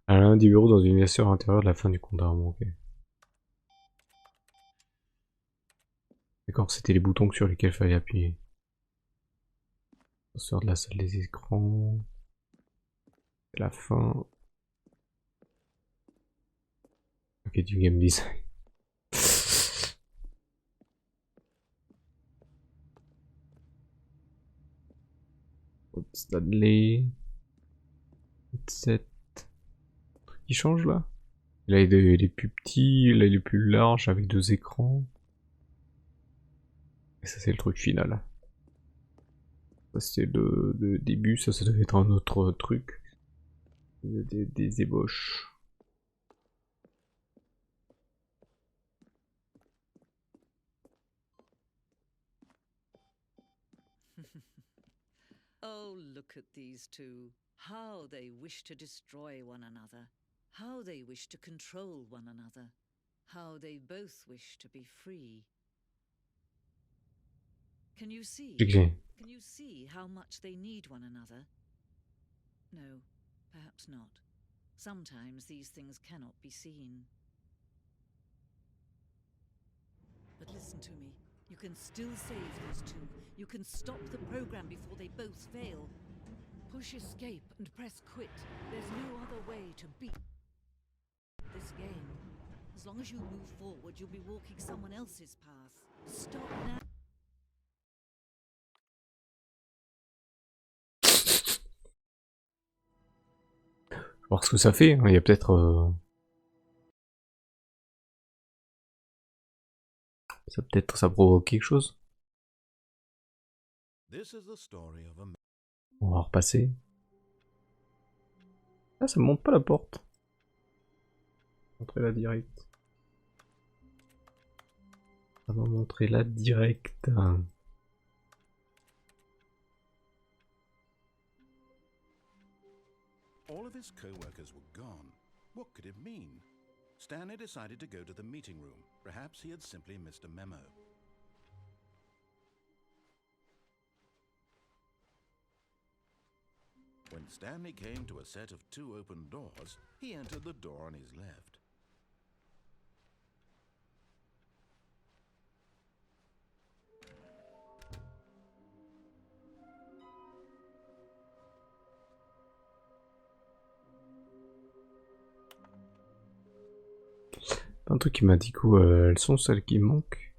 À l'un des bureaux dans une version intérieure de la fin du compte à rebours. Okay. D'accord, c'était les boutons sur lesquels il fallait appuyer. On sort de la salle des écrans. C'est la fin. Ok, du game design. Stanley. Headset. Il change là. Là il est plus petit, là il est plus large avec 2 écrans. Et ça c'est le truc final. Ça c'était le début, ça devait être un autre truc. Des ébauches. Oh, look at these two. How they wish to destroy one another. How they wish to control one another. How they both wish to be free. Can you see? Okay. Can you see how much they need one another? No, perhaps not. Sometimes these things cannot be seen. But listen to me. You can still save these two. You can stop the program before they both fail. Push escape and press quit. There's no other way to beat this game. As long as you move forward, you'll be walking someone else's path. Stop now. Voir ce que ça fait, il y a peut-être... Ça provoque quelque chose. On va repasser. Ah, ça me monte pas la porte. Montrer là direct. Ça va montrer là direct. All of his co-workers were gone. What could it mean? Stanley decided to go to the meeting room. Perhaps he had simply missed a memo. When Stanley came to a set of 2 open doors, he entered the door on his left. Un truc qui m'a dit que elles sont celles qui manquent.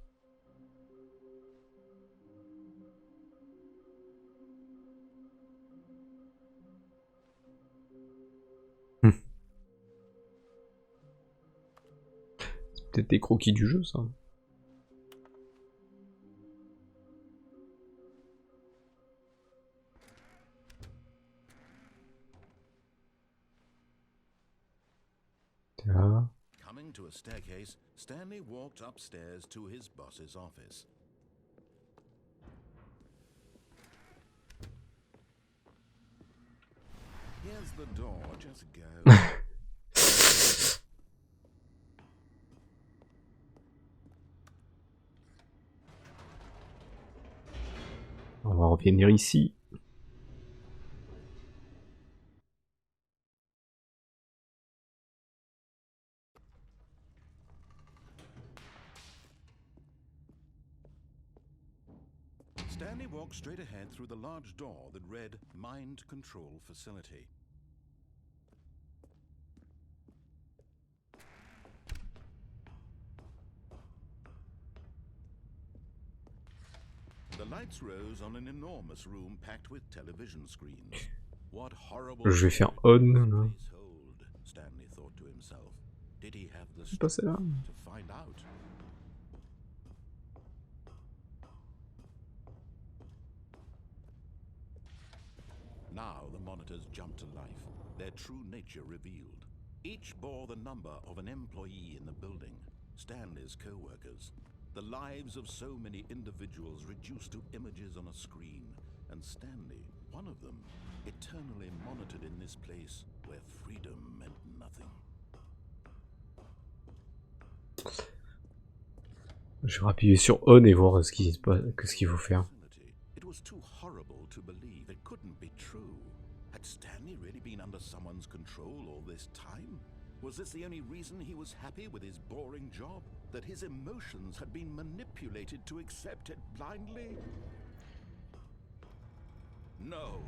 C'est peut-être des croquis du jeu, ça. Là. Coming to a staircase, Stanley walked upstairs to his boss's office. Here's the door, just go. On va revenir ici. Stanley walked straight ahead through the large door that read Mind Control Facility. The lights rose on an enormous room packed with television screens. What horrible Je vais faire on. Là. Stanley thought to himself. Did he have the C'est pas celle-là. strength to find out? Now the monitors jumped to life, their true nature revealed. Each bore the number of an employee in the building, Stanley's co-workers. The lives of so many individuals reduced to images on a screen, and Stanley, one of them, eternally monitored in this place where freedom meant nothing. Je vais appuyer sur on et voir ce qu'il faut faire. It was too horrible to believe. It couldn't be true. Had Stanley really been under someone's control all this time? Was this the only reason he was happy with his boring job? That his emotions had been manipulated to accept it blindly? No.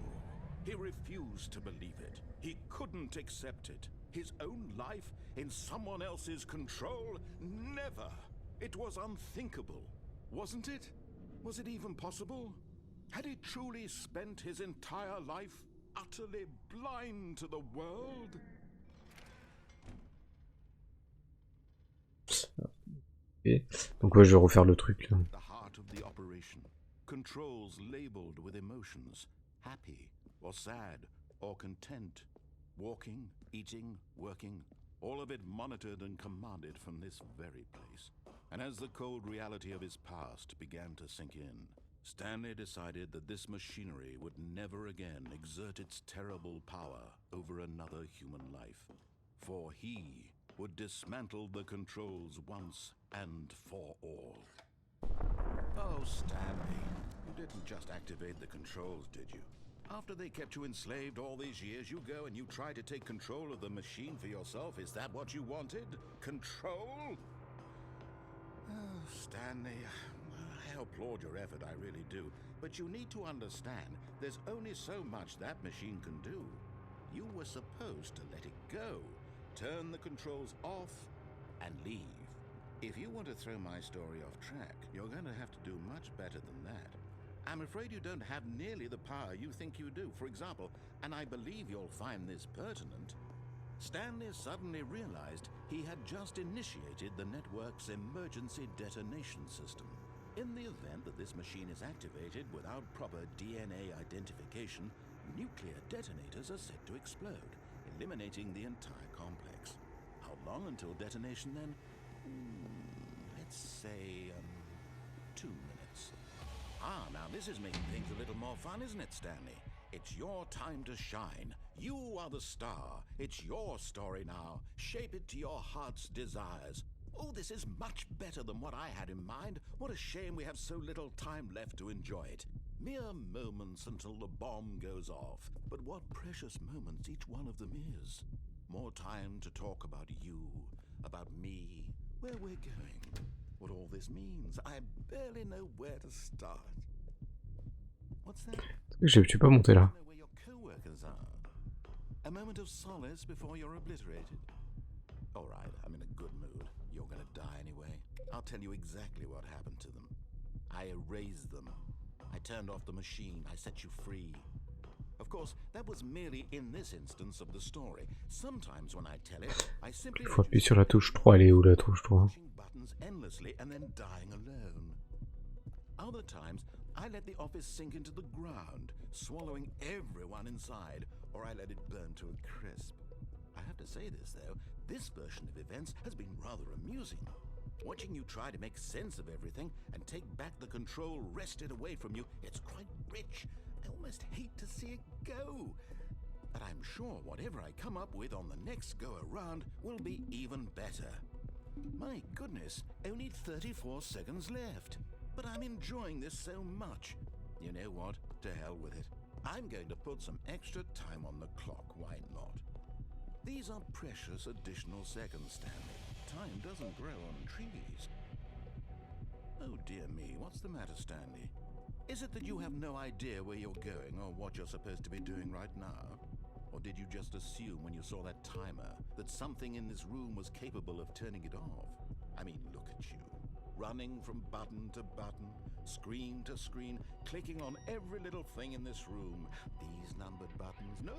He refused to believe it. He couldn't accept it. His own life in someone else's control? Never. It was unthinkable. Wasn't it? Was it even possible? Had he truly spent his entire life utterly blind to the world? Okay. Donc ouais, je vais refaire le truc là. The heart of the operation. Controls labeled with emotions. Happy or sad or content. Walking, eating, working. All of it monitored and commanded from this very place. And as the cold reality of his past began to sink in, Stanley decided that this machinery would never again exert its terrible power over another human life. For he would dismantle the controls once and for all. Oh, Stanley, you didn't just activate the controls, did you? After they kept you enslaved all these years, you go and you try to take control of the machine for yourself. Is that what you wanted? Control? Oh, Stanley, I applaud your effort, I really do. But you need to understand, there's only so much that machine can do. You were supposed to let it go, turn the controls off, and leave. If you want to throw my story off track, you're going to have to do much better than that. I'm afraid you don't have nearly the power you think you do. For example, and I believe you'll find this pertinent, Stanley suddenly realized he had just initiated the network's emergency detonation system. In the event that this machine is activated without proper DNA identification, nuclear detonators are set to explode, eliminating the entire complex. How long until detonation then? Let's say 2 minutes. Ah, now this is making things a little more fun, isn't it, Stanley? It's your time to shine. You are the star. It's your story now. Shape it to your heart's desires. Oh, this is much better than what I had in mind. What a shame we have so little time left to enjoy it. Mere moments until the bomb goes off. But what precious moments each one of them is. More time to talk about you, about me, where we're going, what all this means. I barely know where to start. What's that? Je peux pas monter là. I know where your co-workers are. A moment of solace before you're obliterated. All right, I'm in a good mood. You're gonna die anyway. I'll tell you exactly what happened to them. I erased them. I turned off the machine. I set you free. Of course, that was merely in this instance of the story. Sometimes when I tell it, I simply Il faut appuyer sur la touche 3, elle est où la touche 3? buttons endlessly and then dying alone. Other times, I let the office sink into the ground, swallowing everyone inside, or I let it burn to a crisp. I have to say this, though, this version of events has been rather amusing. Watching you try to make sense of everything and take back the control wrested away from you, it's quite rich. I almost hate to see it go. But I'm sure whatever I come up with on the next go-around will be even better. My goodness, only 34 seconds left. But I'm enjoying this so much. You know what? To hell with it. I'm going to put some extra time on the clock, why not? These are precious additional seconds, Stanley. Time doesn't grow on trees. Oh dear me, what's the matter, Stanley? Is it that you have no idea where you're going or what you're supposed to be doing right now? Or did you just assume when you saw that timer that something in this room was capable of turning it off? I mean, look at you. Running from button to button, screen to screen, clicking on every little thing in this room. These numbered buttons, no,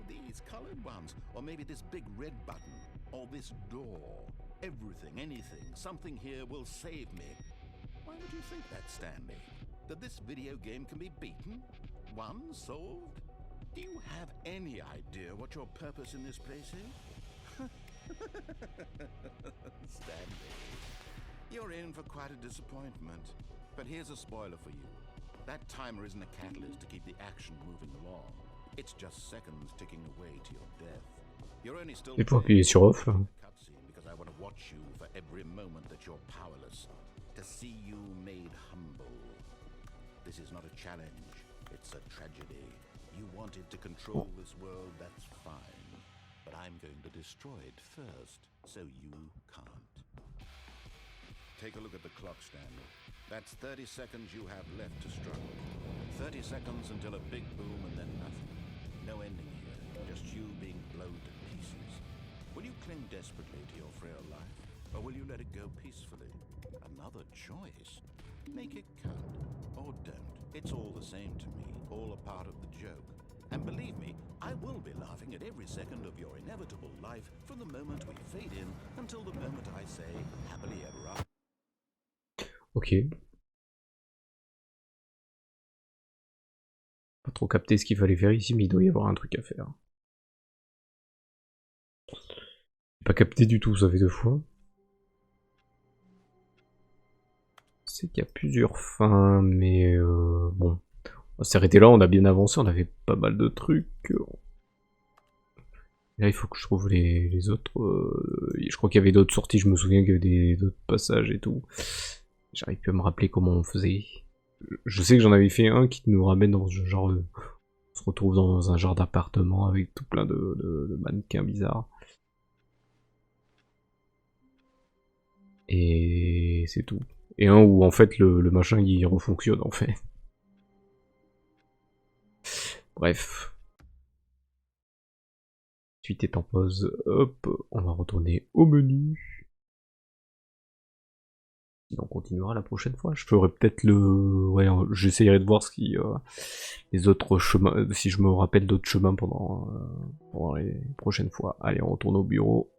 these colored ones. Or maybe this big red button, or this door. Everything, anything, something here will save me. Why would you think that, Stanley? That this video game can be beaten? Won? Solved? Do you have any idea what your purpose in this place is? Stanley, you're in for quite a disappointment. But here's a spoiler for you. That timer isn't a catalyst to keep the action moving along. It's just seconds ticking away to your death. You're only still Et pour appuyer sur off là. because I want to watch you for every moment that you're powerless. To see you made humble. This is not a challenge, it's a tragedy. You wanted to control this world, that's fine. But I'm going to destroy it first, so you can't. Take a look at the clock, Stanley. That's 30 seconds you have left to struggle. 30 seconds until a big boom and then nothing. No ending here, just you being blown to pieces. Will you cling desperately to your frail life, or will you let it go peacefully? Another choice. Make it count, or don't. It's all the same to me, all a part of the joke. And believe me, I will be laughing at every second of your inevitable life from the moment we fade in until the moment I say, happily ever after. Ok. Pas trop capté ce qu'il fallait faire ici, mais il doit y avoir un truc à faire. Pas capté du tout, ça fait 2 fois. C'est qu'il y a plusieurs fins, mais bon. On s'est arrêté là, on a bien avancé, on avait pas mal de trucs. Là, il faut que je trouve les autres. Je crois qu'il y avait d'autres sorties, je me souviens qu'il y avait d'autres passages et tout. J'arrive plus à me rappeler comment on faisait. Je sais que j'en avais fait un qui nous ramène dans ce genre de... On se retrouve dans un genre d'appartement avec tout plein de mannequins bizarres. Et c'est tout. Et un où en fait le machin il refonctionne en fait. Bref. Suite est en pause. Hop, on va retourner au menu. Et on continuera la prochaine fois. Je ferai peut-être le... Ouais, j'essayerai de voir ce qui... les autres chemins... Si je me rappelle d'autres chemins pendant les prochaines fois. Allez, on retourne au bureau.